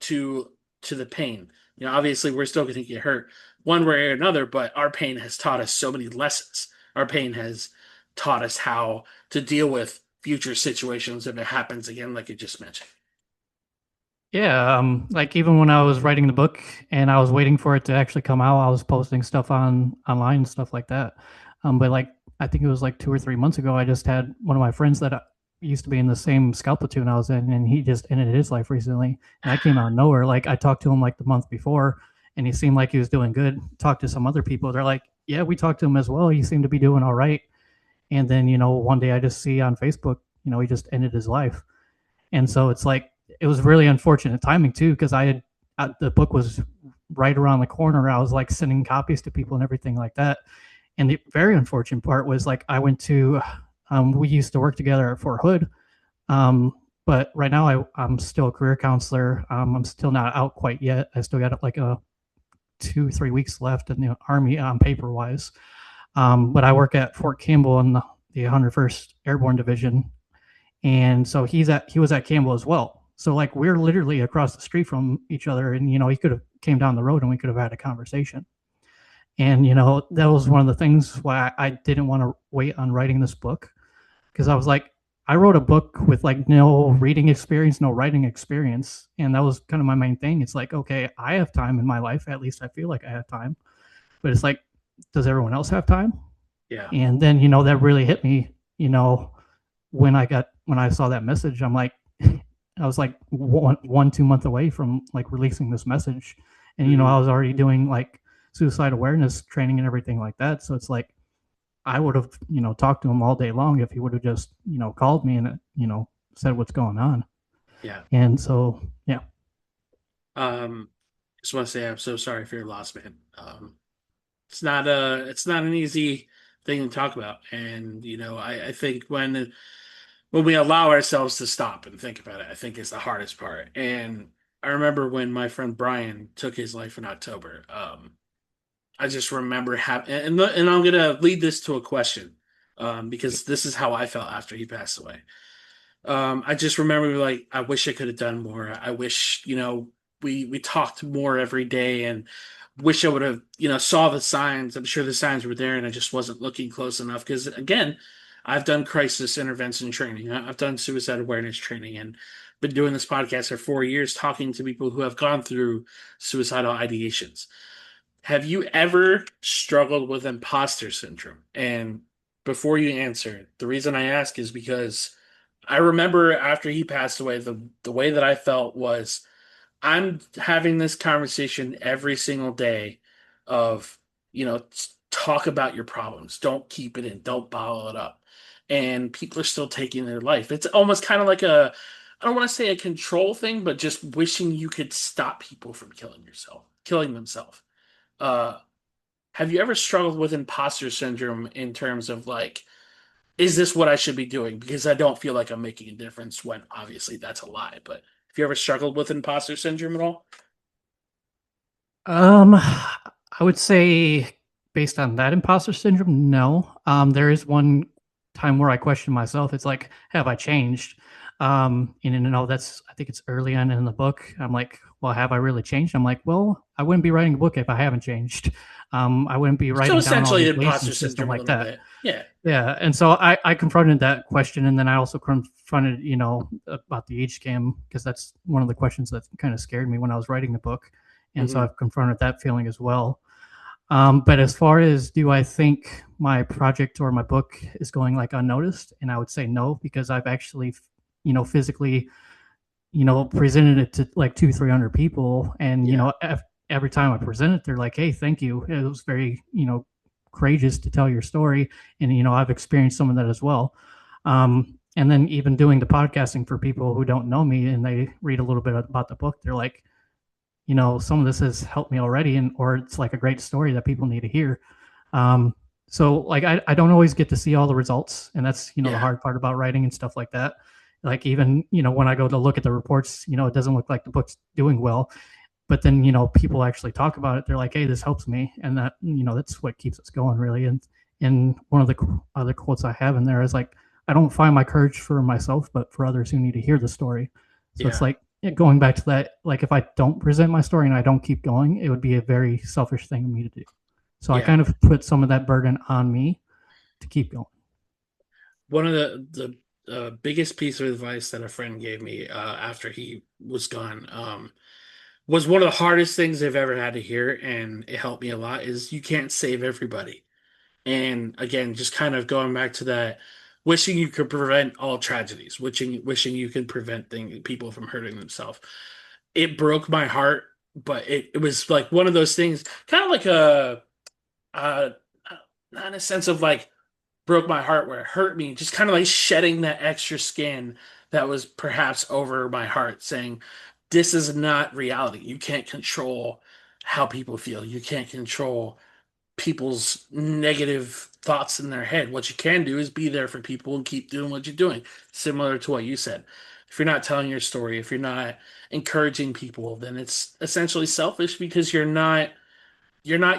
to the pain. Obviously we're still going to get hurt one way or another, but our pain has taught us so many lessons. Our pain has taught us how to deal with future situations if it happens again, like you just mentioned. Yeah, like even when I was writing the book and I was waiting for it to actually come out, I was posting stuff online and stuff like that. But like I think it was like 2 or 3 months ago, I just had one of my friends that used to be in the same scout platoon I was in, and he just ended his life recently, and that came out of nowhere. Like I talked to him like the month before, and he seemed like he was doing good. Talked to some other people, they're like, yeah, we talked to him as well. He seemed to be doing all right. And then one day I just see on Facebook, he just ended his life. And so it's like it was really unfortunate timing too, because the book was right around the corner. I was like sending copies to people and everything like that. And the very unfortunate part was like I went to we used to work together at Fort Hood. But right now I'm still a career counselor. I'm still not out quite yet. I still got like a 2 3 weeks left in the army paper wise. But I work at Fort Campbell in the 101st Airborne Division, and so he was at Campbell as well. So like we're literally across the street from each other, and he could have came down the road and we could have had a conversation. And that was one of the things why I didn't want to wait on writing this book, because I was like, I wrote a book with like no reading experience, no writing experience, and that was kind of my main thing. It's like, okay, I have time in my life, at least I feel like I have time, but it's like, does everyone else have time? Yeah. And then that really hit me. When I saw that message, I'm like, I was like 2 months away from like releasing this message, and Hmm. I was already doing like suicide awareness training and everything like that. So it's like I would have talked to him all day long if he would have just called me and said what's going on. Yeah. And so yeah, Um, just want to say I'm so sorry for your loss, man. It's not an easy thing to talk about. And I think when we allow ourselves to stop and think about it, I think is the hardest part. And I remember when my friend Brian took his life in October. I just remember having, and I'm gonna lead this to a question, because this is how I felt after he passed away. I just remember like I wish I could have done more. I wish we talked more every day, and wish I would have saw the signs. I'm sure the signs were there, and I just wasn't looking close enough. Because again, I've done crisis intervention training. I've done suicide awareness training, and been doing this podcast for 4 years, talking to people who have gone through suicidal ideations. Have you ever struggled with imposter syndrome? And before you answer, the reason I ask is because I remember after he passed away, the way that I felt was I'm having this conversation every single day of, talk about your problems. Don't keep it in. Don't bottle it up. And people are still taking their life. It's almost kind of like I don't want to say a control thing, but just wishing you could stop people from killing themselves. Uh, have you ever struggled with imposter syndrome in terms of like, is this what I should be doing? Because I don't feel like I'm making a difference when obviously that's a lie. But have you ever struggled with imposter syndrome at all? I would say based on that imposter syndrome, no. There is one time where I question myself. It's like, have I changed? And that's I think it's early on in the book. I'm like, well, have I really changed? I'm like, well, I wouldn't be writing a book if I haven't changed. I wouldn't be So writing down all essentially these ways imposter and system syndrome a like little that. bit. Yeah. Yeah, and so I confronted that question, and then I also confronted, about the age scam because that's one of the questions that kind of scared me when I was writing the book, and so Hmm. I've confronted that feeling as well. But as far as do I think my project or my book is going like unnoticed, and I would say no because I've actually, physically, presented it to like 200-300 people, and Yeah. every time I present it, they're like, "Hey, thank you. It was very, courageous to tell your story," and I've experienced some of that as well. And then even doing the podcasting for people who don't know me and they read a little bit about the book, they're like, some of this has helped me already, and or it's like a great story that people need to hear. Um, so like I don't always get to see all the results, and that's the Yeah. hard part about writing and stuff like that. Like even when I go to look at the reports, it doesn't look like the book's doing well, but then people actually talk about it. They're like, "Hey, this helps me," and that that's what keeps us going really. And one of the other quotes I have in there is like, "I don't find my courage for myself, but for others who need to hear the story." So it's Yeah. like going back to that. Like if I don't present my story and I don't keep going, it would be a very selfish thing of me to do. So I Yeah. kind of put some of that burden on me to keep going. One of the biggest piece of advice that a friend gave me after he was gone was one of the hardest things I've ever had to hear, and it helped me a lot, is you can't save everybody. And again, just kind of going back to that, wishing you could prevent all tragedies, wishing you could prevent people from hurting themselves. It broke my heart, but it was like one of those things, kind of like uh, not in a sense of like broke my heart where it hurt me, just kind of like shedding that extra skin that was perhaps over my heart, saying, this is not reality. You can't control how people feel. You can't control people's negative thoughts in their head. What you can do is be there for people and keep doing what you're doing. Similar to what you said. If you're not telling your story, if you're not encouraging people, then it's essentially selfish because you're not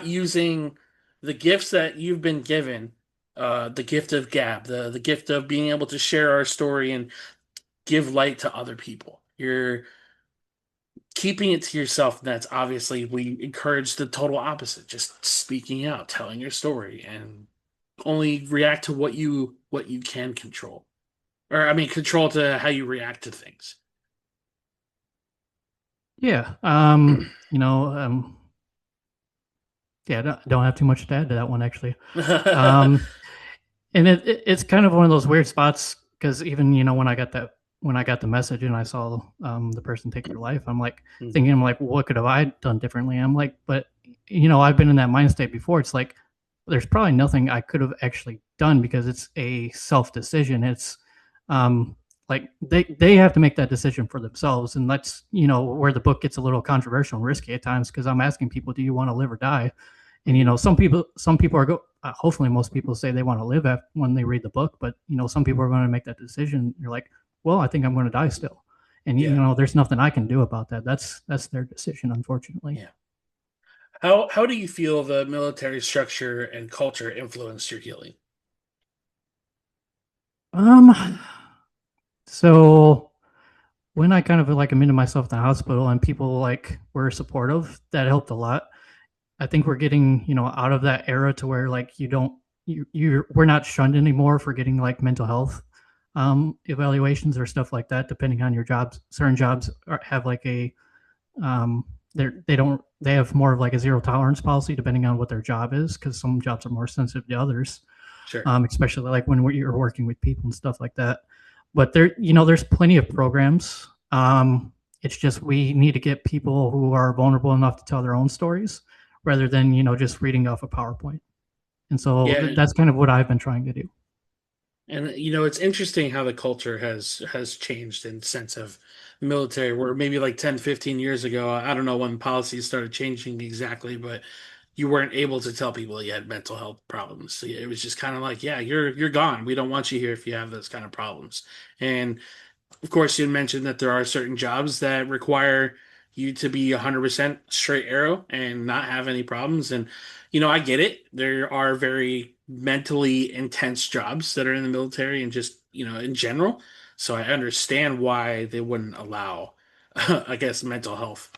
using the gifts that you've been given, the gift of gab, the gift of being able to share our story and give light to other people. You're keeping it to yourself. And that's obviously, we encourage the total opposite, just speaking out, telling your story, and only react to what you can control. Or I mean control to how you react to things. Yeah. Yeah, don't have too much to add to that one actually. Um, and it's kind of one of those weird spots because even when I got the message and I saw the person take their life, I'm like thinking, I'm like, what could have I done differently? I'm like, but I've been in that mind state before. It's like there's probably nothing I could have actually done because it's a self decision. It's like they have to make that decision for themselves, and that's where the book gets a little controversial and risky at times because I'm asking people, do you want to live or die? And Mhm. some people are hopefully most people say they want to live when they read the book, but some people are going to make that decision. You're like, well, I think I'm going to die still, and Yeah, there's nothing I can do about that. That's their decision, unfortunately. yeah. How do you feel the military structure and culture influenced your healing? Um, so when I kind of like admitted myself in the hospital and people like were supportive, that helped a lot. I think we're getting, out of that era to where like you don't we're not shunned anymore for getting like mental health evaluations or stuff like that, depending on your jobs. Certain jobs have like a they have more of like a zero tolerance policy depending on what their job is, because some jobs are more sensitive to others, Sure. especially like when you're working with people and stuff like that. But there's plenty of programs. It's just we need to get people who are vulnerable enough to tell their own stories rather than just reading off a PowerPoint. And so Yeah, that's kind of what I've been trying to do. and it's interesting how the culture has changed in sense of military, where maybe like 10, 15 years ago, I don't know when policies started changing exactly, but you weren't able to tell people you had mental health problems. So it was just kind of like, yeah, you're gone. We don't want you here if you have those kind of problems. And of course, you mentioned that there are certain jobs that require you to be 100% straight arrow and not have any problems. And, I get it. There are very mentally intense jobs that are in the military and just, in general. So I understand why they wouldn't allow, I guess, mental health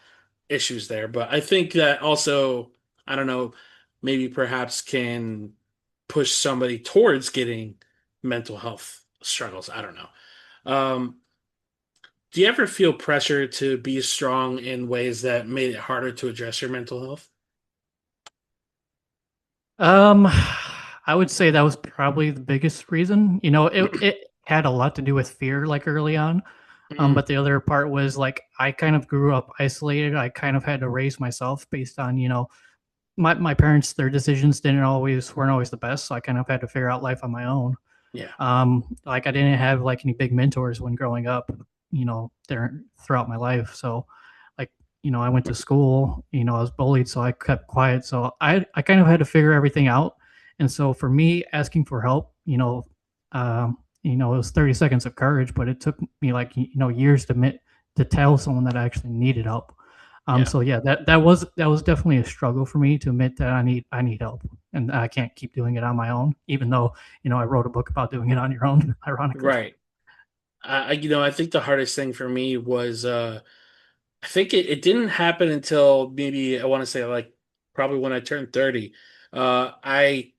issues there. But I think that also, I don't know, maybe perhaps can push somebody towards getting mental health struggles. I don't know. Do you ever feel pressure to be strong in ways that made it harder to address your mental health? Um, I would say that was probably the biggest reason. It had a lot to do with fear, like early on. Mm, But the other part was like I kind of grew up isolated. I kind of had to raise myself based on, my parents, their decisions weren't always the best. So I kind of had to figure out life on my own. yeah, Like I didn't have like any big mentors when growing up, there throughout my life. So like, I went to school, I was bullied, so I kept quiet. So I kind of had to figure everything out. And so for me, asking for help, it was 30 seconds of courage, but it took me like, years to tell someone that I actually needed help. yeah, So yeah, that was definitely a struggle for me to admit that I need help, and I can't keep doing it on my own, even though I wrote a book about doing it on your own, ironically. right. I think the hardest thing for me was, I think it didn't happen until maybe I want to say like probably when I turned 30. I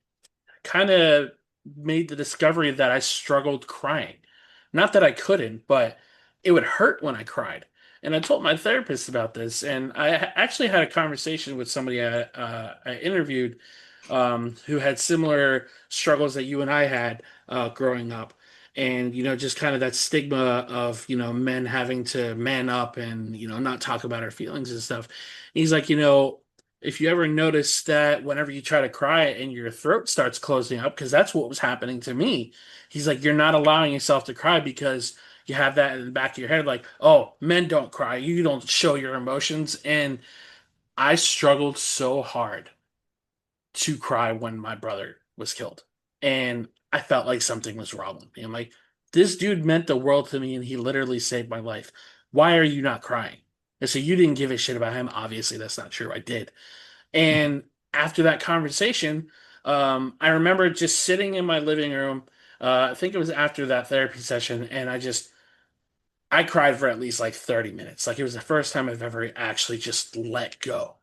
kind of made the discovery that I struggled crying. Not that I couldn't, but it would hurt when I cried. And I told my therapist about this, and I actually had a conversation with somebody I interviewed, who had similar struggles that you and I had growing up. And, just kind of that stigma of, men having to man up and, not talk about our feelings and stuff. He's like, if you ever notice that whenever you try to cry and your throat starts closing up, because that's what was happening to me, he's like, you're not allowing yourself to cry because you have that in the back of your head, like, oh, men don't cry, you don't show your emotions. And I struggled so hard to cry when my brother was killed. And I felt like something was wrong with me. I'm like, this dude meant the world to me and he literally saved my life. Why are you not crying? And so you didn't give a shit about him. Obviously, that's not true. I did. And after that conversation, I remember just sitting in my living room. I think it was after that therapy session, and I cried for at least like 30 minutes. Like it was the first time I've ever actually just let go.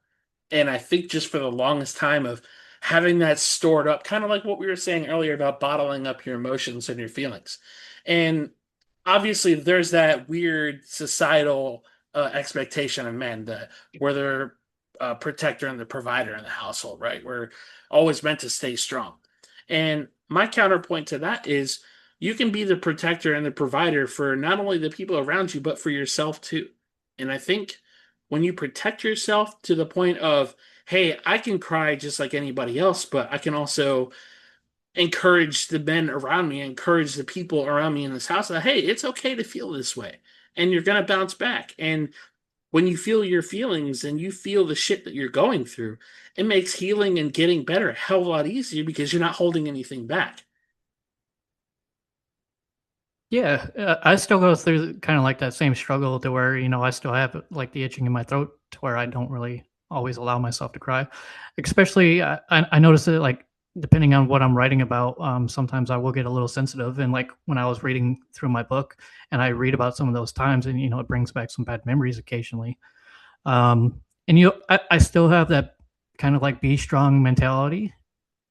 And I think just for the longest time of having that stored up, kind of like what we were saying earlier about bottling up your emotions and your feelings. And obviously, there's that weird societal expectation of men that where they're protector and the provider in the household, right? We're always meant to stay strong. And my counterpoint to that is you can be the protector and the provider for not only the people around you, but for yourself too. And I think when you protect yourself to the point of, hey, I can cry just like anybody else, but I can also encourage the men around me, encourage the people around me in this house that, hey, it's okay to feel this way. And you're going to bounce back. And when you feel your feelings and you feel the shit that you're going through, it makes healing and getting better a hell of a lot easier because you're not holding anything back. Yeah, I still go through kind of like that same struggle to where I still have like the itching in my throat to where I don't really always allow myself to cry. Especially, I notice it like depending on what I'm writing about. Sometimes I will get a little sensitive, and like when I was reading through my book, and I read about some of those times, and it brings back some bad memories occasionally. And I still have that kind of like be strong mentality,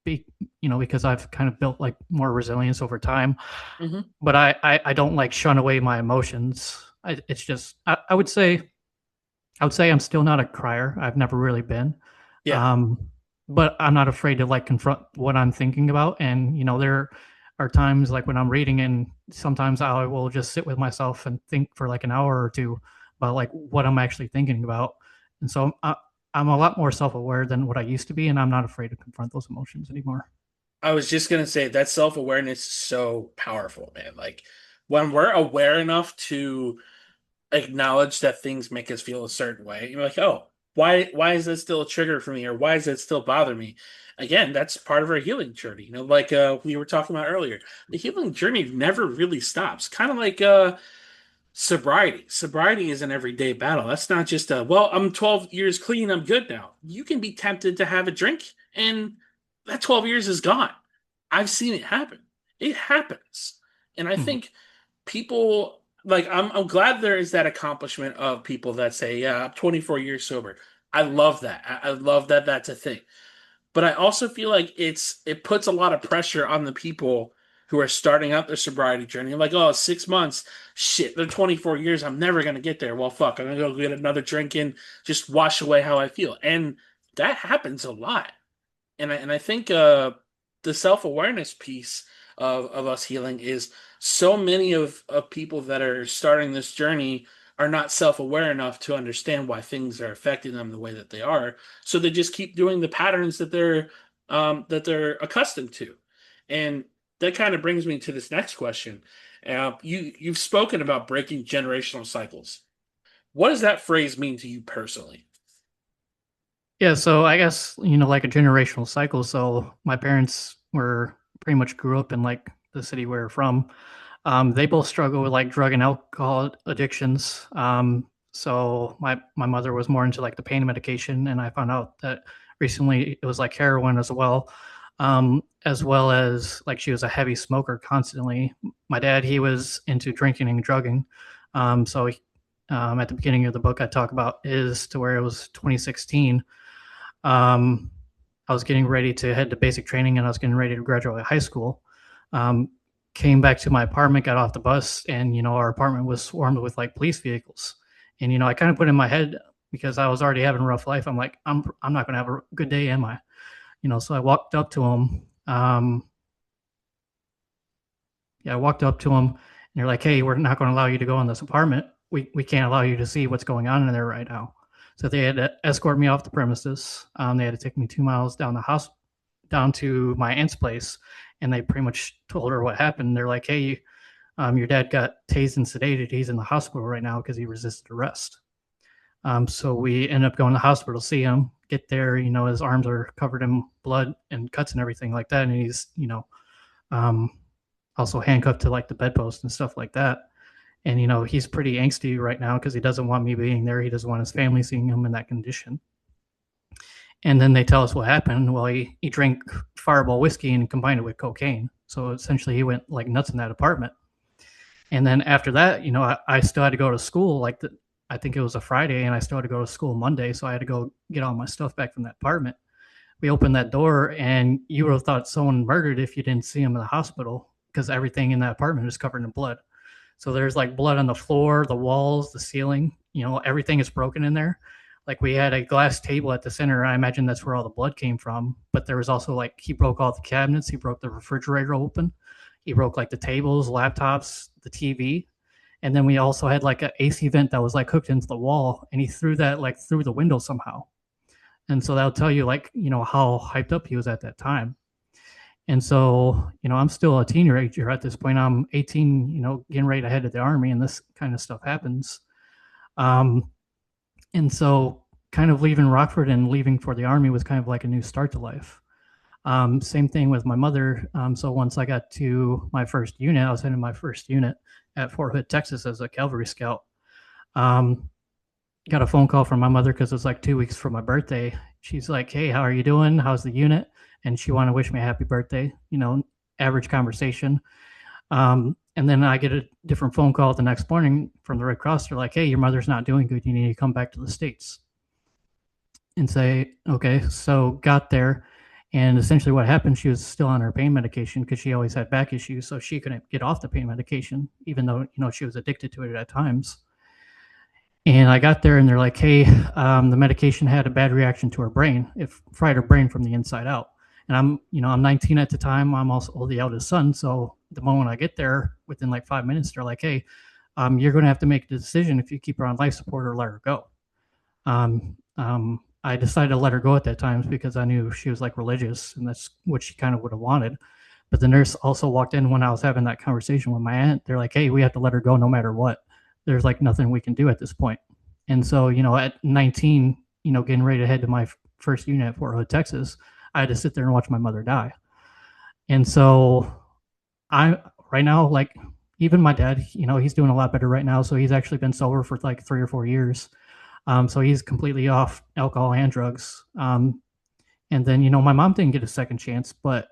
because I've kind of built like more resilience over time, Hmm. but I don't like shun away my emotions. It's just I would say I would say I'm still not a crier. I've never really been. Yeah. Um, but I'm not afraid to like confront what I'm thinking about. And, there are times like when I'm reading and sometimes I will just sit with myself and think for like an hour or two about like what I'm actually thinking about. And so I'm a lot more self-aware than what I used to be. And I'm not afraid to confront those emotions anymore. I was just gonna say that self-awareness is so powerful, man. Like when we're aware enough to acknowledge that things make us feel a certain way, you're like, oh, why is that still a trigger for me, or why does it still bother me? Again, that's part of our healing journey. Like we were talking about earlier, the healing journey never really stops. Kind of like sobriety. Sobriety is an everyday battle. That's not just a, well, I'm 12 years clean, I'm good now. You can be tempted to have a drink and that 12 years is gone. I've seen it happen. It happens. And I Mhm. think people like I'm glad there is that accomplishment of people that say, yeah, I'm 24 years sober. I love that. I love that that's a thing. But I also feel like it puts a lot of pressure on the people who are starting out their sobriety journey. Like, oh, 6 months, shit, they're 24 years. I'm never gonna get there. Well, fuck, I'm gonna go get another drink and just wash away how I feel. And that happens a lot. And I think the self-awareness piece of us healing is so many of people that are starting this journey are not self-aware enough to understand why things are affecting them the way that they are. So they just keep doing the patterns that they're accustomed to. And that kind of brings me to this next question. You've spoken about breaking generational cycles. What does that phrase mean to you personally? Yeah, so I guess, like a generational cycle. So my parents were pretty much grew up in like the city we we're from. They both struggle with like drug and alcohol addictions. So my mother was more into like the pain medication, and I found out that recently it was like heroin as well as like she was a heavy smoker constantly. My dad, he was into drinking and drugging. At the beginning of the book, I talk about is to where it was 2016. um, I was getting ready to head to basic training and I was getting ready to graduate high school. Um, Came back to my apartment, got off the bus, and our apartment was swarmed with like police vehicles. And I kind of put in my head because I was already having a rough life. I'm like, I'm not going to have a good day, am I? So I walked up to him. Yeah, I walked up to him, and they're like, "Hey, we're not going to allow you to go in this apartment. We can't allow you to see what's going on in there right now." So they had to escort me off the premises. They had to take me 2 miles down the house, down to my aunt's place, and they pretty much told her what happened. They're like, "Hey, your dad got tased and sedated. He's in the hospital right now because he resisted arrest." So we ended up going to the hospital to see him. Get there, his arms are covered in blood and cuts and everything like that, and he's, um, also handcuffed to like the bedpost and stuff like that. And he's pretty angsty right now because he doesn't want me being there. He doesn't want his family seeing him in that condition. And then they tell us what happened. Well, he drank Fireball whiskey and combined it with cocaine. So essentially, he went like nuts in that apartment. And then after that, I still had to go to school. I think it was a Friday, and I still had to go to school Monday. So I had to go get all my stuff back from that apartment. We opened that door, and you would have thought someone murdered if you didn't see him in the hospital because everything in that apartment is covered in blood. So there's like blood on the floor, the walls, the ceiling. Everything is broken in there. Like we had a glass table at the center. I imagine that's where all the blood came from. But there was also like he broke all the cabinets. He broke the refrigerator open. He broke like the tables, laptops, the TV. And then we also had like an AC vent that was like hooked into the wall, and he threw that like through the window somehow. And so that'll tell you like how hyped up he was at that time. And so, I'm still a teenager at this point. I'm 18, getting ready to head to the army, and this kind of stuff happens. Um, and so, kind of leaving Rockford and leaving for the army was kind of like a new start to life. Same thing with my mother. So once I got to my first unit, I was heading my first unit at Fort Hood, Texas, as a cavalry scout. Um, got a phone call from my mother because it was like 2 weeks from my birthday. She's like, "Hey, how are you doing? How's the unit?" And she wanted to wish me a happy birthday. Average conversation. And then I get a different phone call the next morning from the Red Cross. They're like, "Hey, your mother's not doing good. You need to come back to the States." And say, "Okay." So got there, and essentially what happened, she was still on her pain medication because she always had back issues, so she couldn't get off the pain medication, even though she was addicted to it at times. And I got there and they're like, hey, the medication had a bad reaction to her brain. It fried her brain from the inside out. And I'm 19 at the time. I'm also the eldest son. So the moment I get there, within like 5 minutes, they're like, hey, you're going to have to make the decision if you keep her on life support or let her go. I decided to let her go at that time because I knew she was like religious and that's what she kind of would have wanted. But the nurse also walked in when I was having that conversation with my aunt. They're like, hey, we have to let her go no matter what. There's like nothing we can do at this point. And so, at 19, getting ready to head to my first unit at Fort Hood, Texas, I had to sit there and watch my mother die. And so I, right now, like, even my dad, he's doing a lot better right now. So he's actually been sober for like 3 or 4 years. So he's completely off alcohol and drugs. And then, my mom didn't get a second chance, but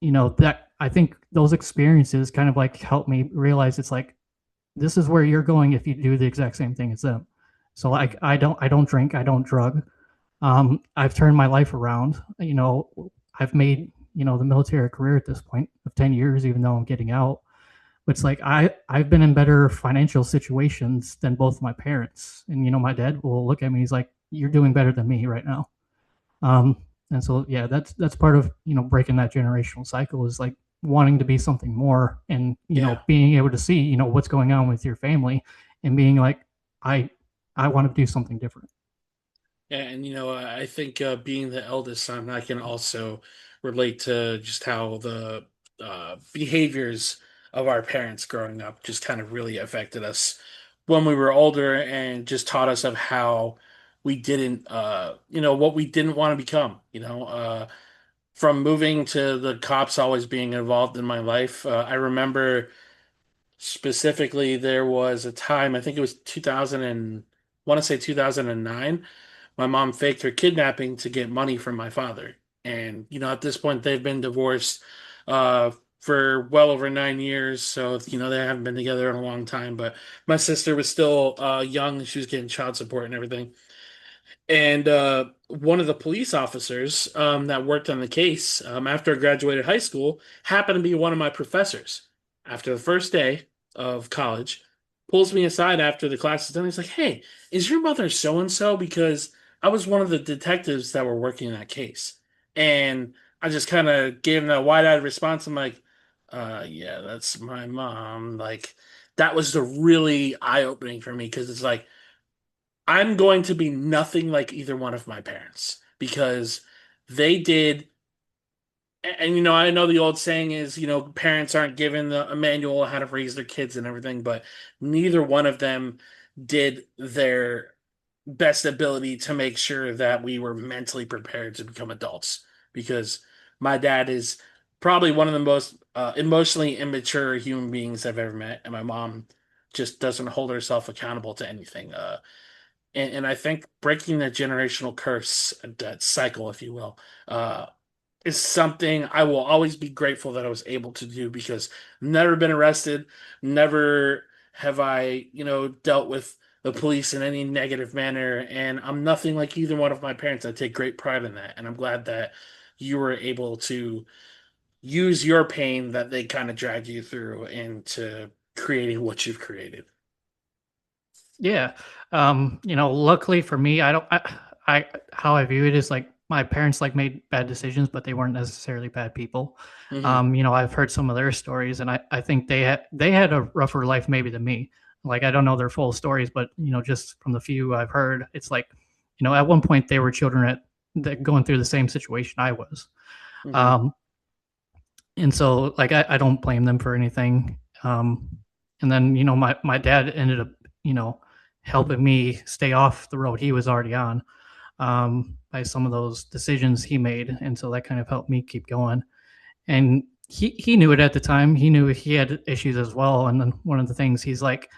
that I think those experiences kind of like helped me realize it's like this is where you're going if you do the exact same thing as them. So like I don't drink, I don't drug. I've turned my life around. I've made the military career at this point of 10 years, even though I'm getting out. But it's like I've been in better financial situations than both my parents. And my dad will look at me, he's like, you're doing better than me right now. Um, and so yeah, that's part of breaking that generational cycle is like wanting to be something more and Yeah. being able to see what's going on with your family and being like I I want to do something different. Yeah, and I think being the eldest son, I can also relate to just how the behaviors of our parents growing up just kind of really affected us when we were older and just taught us of how we didn't, what we didn't want to become. From moving to the cops always being involved in my life, I remember specifically there was a time, I think it was 2000 and want to say 2009. My mom faked her kidnapping to get money from my father. And, at this point, they've been divorced for well over 9 years. So, they haven't been together in a long time. But my sister was still young. She was getting child support and everything. And one of the police officers that worked on the case after I graduated high school happened to be one of my professors. After the first day of college, pulls me aside after the class is done. He's like, "Hey, is your mother so and so?" Because I was one of the detectives that were working that case, and I just kind of gave him that wide-eyed response. I'm like, yeah, that's my mom." Like that was the really eye-opening for me because it's like I'm going to be nothing like either one of my parents because they did. And I know the old saying is, parents aren't given a manual on how to raise their kids and everything, but neither one of them did their best ability to make sure that we were mentally prepared to become adults. Because my dad is probably one of the most emotionally immature human beings I've ever met, and my mom just doesn't hold herself accountable to anything. And I think breaking that generational curse, that cycle, if you will, is something I will always be grateful that I was able to do because I've never been arrested, never have I, dealt with the police in any negative manner, and I'm nothing like either one of my parents. I take great pride in that, and I'm glad that you were able to use your pain that they kind of dragged you through into creating what you've created. Yeah. Luckily for me, I how I view it is like my parents like made bad decisions, but they weren't necessarily bad people. Hmm. I've heard some of their stories and I think they had a rougher life maybe than me. Like I don't know their full stories, but just from the few I've heard, it's like, at one point they were children that going through the same situation I was. Hmm. Um, and so like I don't blame them for anything. And then my dad ended up you know helping me stay off the road he was already on by some of those decisions he made, and so that kind of helped me keep going. And he knew it at the time. He knew he had issues as well. And then one of the things he's like,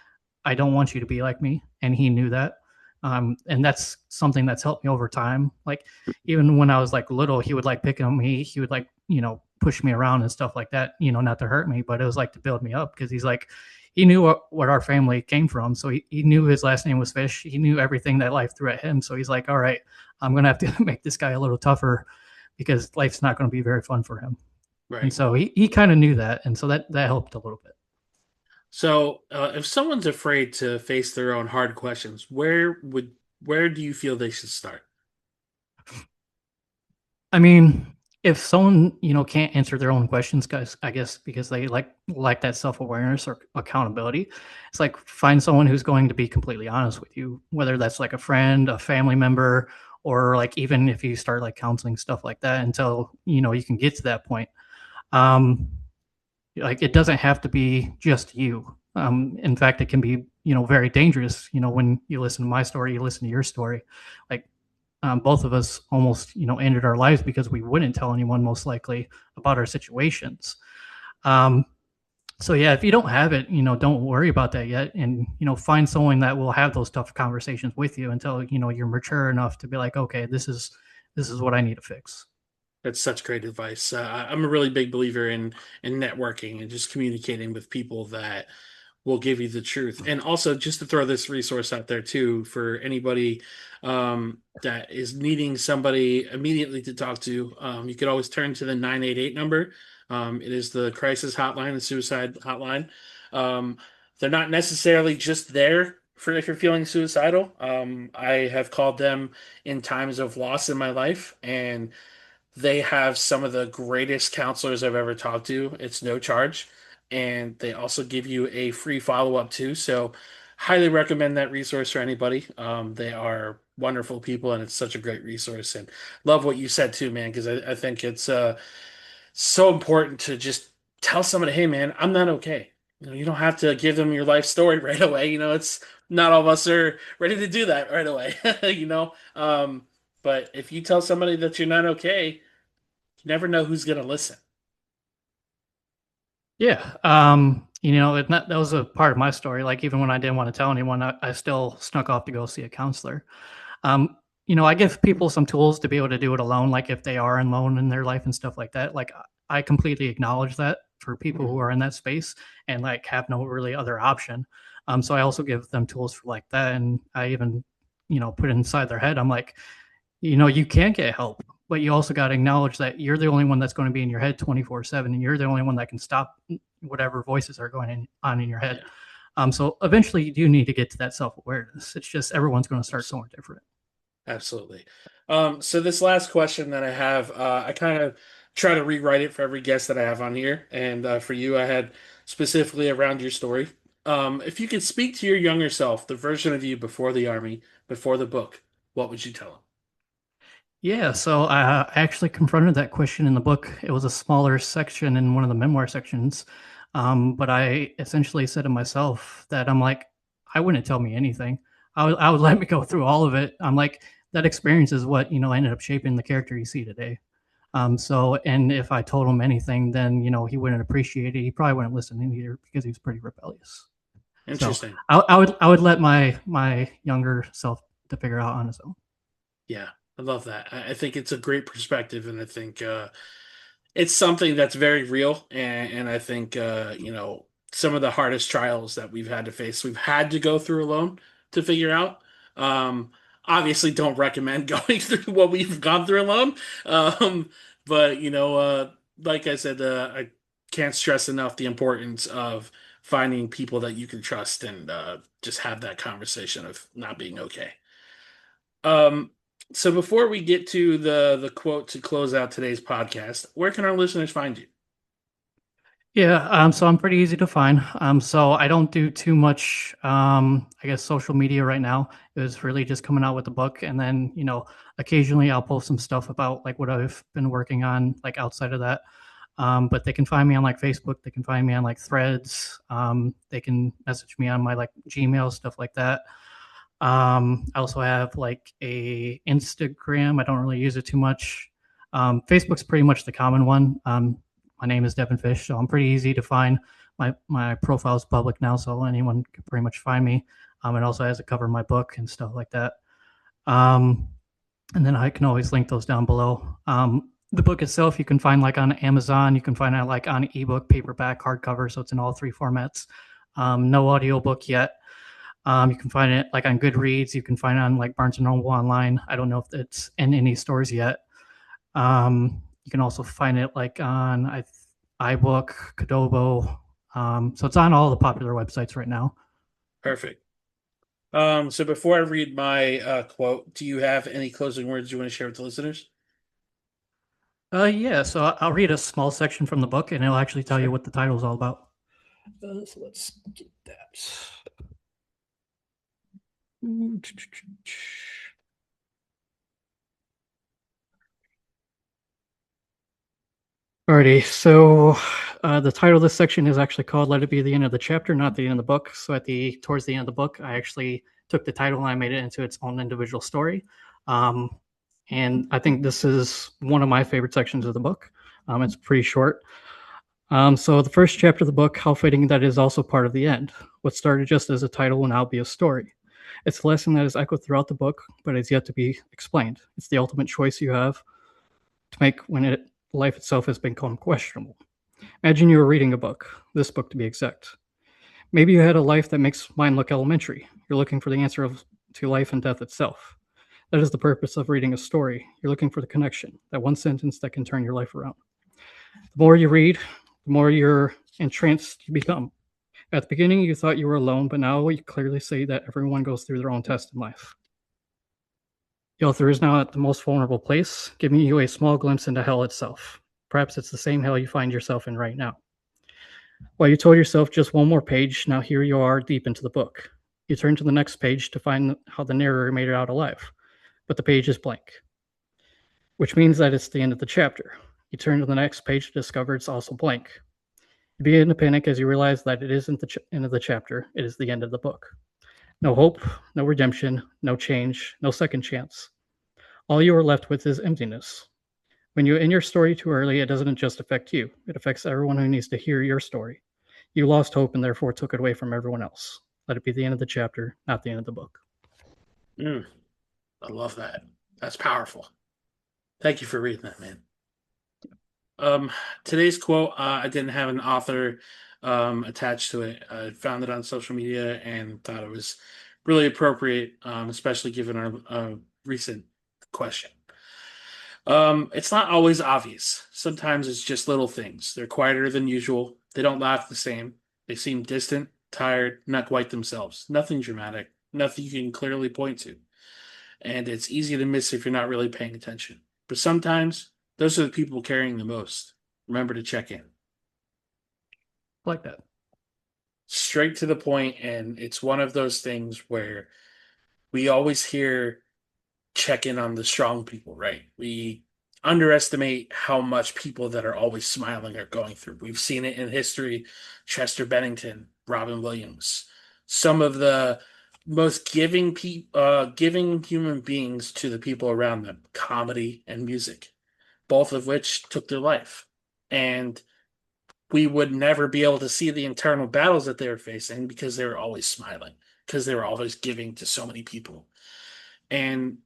I don't want you to be like me, and he knew that. And that's something that's helped me over time. Like even when I was like little, he would like pick on me. He would like push me around and stuff like that. Not to hurt me, but it was like to build me up because he's like he knew what our family came from. So he knew his last name was Fish. He knew everything that life threw at him. So he's like, all right, I'm gonna have to make this guy a little tougher because life's not going to be very fun for him. And Right. so he kind of knew that, and so that helped a little bit. So, if someone's afraid to face their own hard questions, where do you feel they should start? I mean, if someone can't answer their own questions, guys, I guess because they like that self awareness or accountability, it's like find someone who's going to be completely honest with you, whether that's like a friend, a family member, or like even if you start like counseling stuff like that until you can get to that point. Um, like it doesn't have to be just you. In fact, it can be very dangerous. When you listen to my story, you listen to your story, like both of us almost ended our lives because we wouldn't tell anyone most likely about our situations. um, so yeah, if you don't have it, don't worry about that yet, and find someone that will have those tough conversations with you until you're mature enough to be like, okay, this is what I need to fix. That's such great advice. I'm a really big believer in networking and just communicating with people that will give you the truth. And also, just to throw this resource out there too, for anybody that is needing somebody immediately to talk to, you could always turn to the 988 number. It is the crisis hotline, the suicide hotline. Um, they're not necessarily just there for if you're feeling suicidal. I have called them in times of loss in my life, and they have some of the greatest counselors I've ever talked to. It's no charge. And they also give you a free follow-up too. So highly recommend that resource for anybody. They are wonderful people and it's such a great resource. And love what you said too, man, because I think it's so important to just tell somebody, hey man, I'm not okay. You don't have to give them your life story right away. It's not all of us are ready to do that right away, you know. But if you tell somebody that you're not okay, you never know who's going to listen. Yeah. That was a part of my story. Like, even when I didn't want to tell anyone, I still snuck off to go see a counselor. I give people some tools to be able to do it alone, like if they are alone in their life and stuff like that. Like, I completely acknowledge that for people who are in that space and like have no really other option. So I also give them tools for like that. And I even, put it inside their head. I'm like, you can get help, but you also got to acknowledge that you're the only one that's going to be in your head 24/7, and you're the only one that can stop whatever voices are on in your head. Yeah, So eventually you do need to get to that self-awareness. It's just everyone's going to start somewhere different. absolutely. So this last question that I have, I kind of try to rewrite it for every guest that I have on here, and for you, I had specifically around your story. If you could speak to your younger self, the version of you before the army, before the book, what would you tell him? Yeah, so I actually confronted that question in the book. It was a smaller section in one of the memoir sections. But I essentially said to myself that I'm like, I wouldn't tell me anything. I would let me go through all of it. I'm like, that experience is what, ended up shaping the character you see today. And if I told him anything, then, he wouldn't appreciate it. He probably wouldn't listen either because he was pretty rebellious. So Interesting. I would let my younger self to figure out on his own. Yeah, I love that. I think it's a great perspective, and I think it's something that's very real. And I think some of the hardest trials that we've had to face, we've had to go through alone to figure out. Um, Obviously, don't recommend going through what we've gone through alone. Um, but like I said, I can't stress enough the importance of finding people that you can trust and just have that conversation of not being okay. Um, so before we get to the quote to close out today's podcast, where can our listeners find you? Yeah, so I'm pretty easy to find. So I don't do too much, I guess, social media right now. It was really just coming out with the book, and then occasionally I'll post some stuff about like what I've been working on, like outside of that. But they can find me on like Facebook. They can find me on like Threads. They can message me on my like Gmail, stuff like that. I also have like a Instagram. I don't really use it too much. Facebook's pretty much the common one. My name is Devin Fish, so I'm pretty easy to find. My profile is public now, so anyone can pretty much find me. It also has a cover of my book and stuff like that. Um, and then I can always link those down below. The book itself you can find like on Amazon. You can find it like on ebook, paperback, hardcover, so it's in all three formats. No audiobook yet. You can find it like on Goodreads. You can find it on like Barnes and Noble online. I don't know if it's in any stores yet. You can also find it like on iBook, Kodobo, So it's on all the popular websites right now. Perfect. So before I read my quote, do you have any closing words you want to share with the listeners? Yeah, so I'll read a small section from the book, and it'll actually tell you Sure. what the title is all about. So let's get that. Alrighty, so the title of this section is actually called "Let It Be the End of the Chapter," not the end of the book. So towards the end of the book, I actually took the title and I made it into its own individual story. Um, and I think this is one of my favorite sections of the book. It's pretty short. So the first chapter of the book, how fitting that is also part of the end. What started just as a title will now be a story. It's a lesson that is echoed throughout the book, but is yet to be explained. It's the ultimate choice you have to make when life itself has become questionable. Imagine you were reading a book, this book to be exact. Maybe you had a life that makes mine look elementary. You're looking for the to life and death itself. That is the purpose of reading a story. You're looking for the connection, that one sentence that can turn your life around. The more you read, the more you're entranced you become. At the beginning, you thought you were alone, but now you clearly see that everyone goes through their own test in life. The author is now at the most vulnerable place, giving you a small glimpse into hell itself. Perhaps it's the same hell you find yourself in right now. While you told yourself just one more page, now here you are deep into the book. You turn to the next page to find how the narrator made it out alive, but the page is blank, which means that it's the end of the chapter. You turn to the next page to discover it's also blank. You begin to panic as you realize that it isn't the end of the chapter, it is the end of the book. No hope, no redemption, no change, no second chance. All you are left with is emptiness. When you end your story too early, it doesn't just affect you, it affects everyone who needs to hear your story. You lost hope and therefore took it away from everyone else. Let it be the end of the chapter, not the end of the book. Mm, I love that. That's powerful. Thank you for reading that, man. Um, Today's quote, I didn't have an author attached to it. I found it on social media and thought it was really appropriate, especially given our recent question. It's not always obvious. Sometimes it's just little things. They're quieter than usual. They don't laugh the same. They seem distant, tired, not quite themselves. Nothing dramatic, nothing you can clearly point to. And it's easy to miss if you're not really paying attention. But sometimes those are the people carrying the most. Remember to check in. Like that. Straight to the point, and it's one of those things where we always hear check in on the strong people, right? We underestimate how much people that are always smiling are going through. We've seen it in history, Chester Bennington, Robin Williams, some of the most giving human beings to the people around them, comedy and music, both of which took their life. And we would never be able to see the internal battles that they were facing because they were always smiling, because they were always giving to so many people. And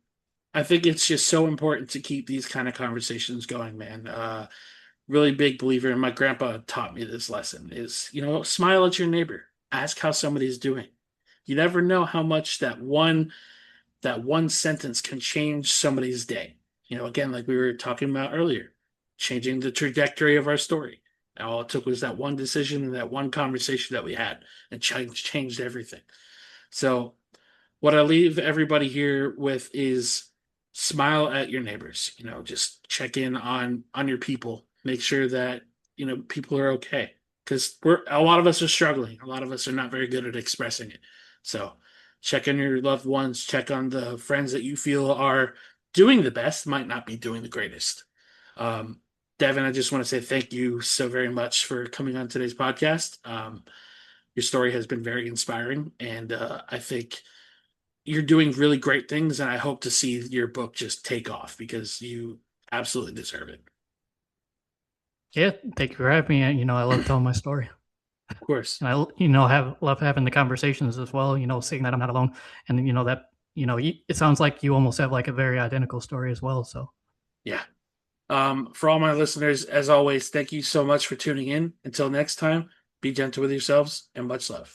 I think it's just so important to keep these kind of conversations going, man. Really big believer, and my grandpa taught me this lesson is, smile at your neighbor, ask how somebody's doing. You never know how much that one sentence can change somebody's day. Again, like we were talking about earlier, changing the trajectory of our story. All it took was that one decision and that one conversation that we had, and changed everything. So what I leave everybody here with is smile at your neighbors. Just check in on your people. Make sure that people are okay because we're a lot of us are struggling. A lot of us are not very good at expressing it. So check on your loved ones. Check on the friends that you feel are doing the best, might not be doing the greatest. Um, Devin, I just want to say thank you so very much for coming on today's podcast. Your story has been very inspiring, and I think you're doing really great things, and I hope to see your book just take off because you absolutely deserve it. Yeah, thank you for having me. I love telling my story. Of course. And have love having the conversations as well, seeing that I'm not alone. And that, it sounds like you almost have like a very identical story as well. So Yeah. For all my listeners, as always, thank you so much for tuning in. Until next time, be gentle with yourselves and much love.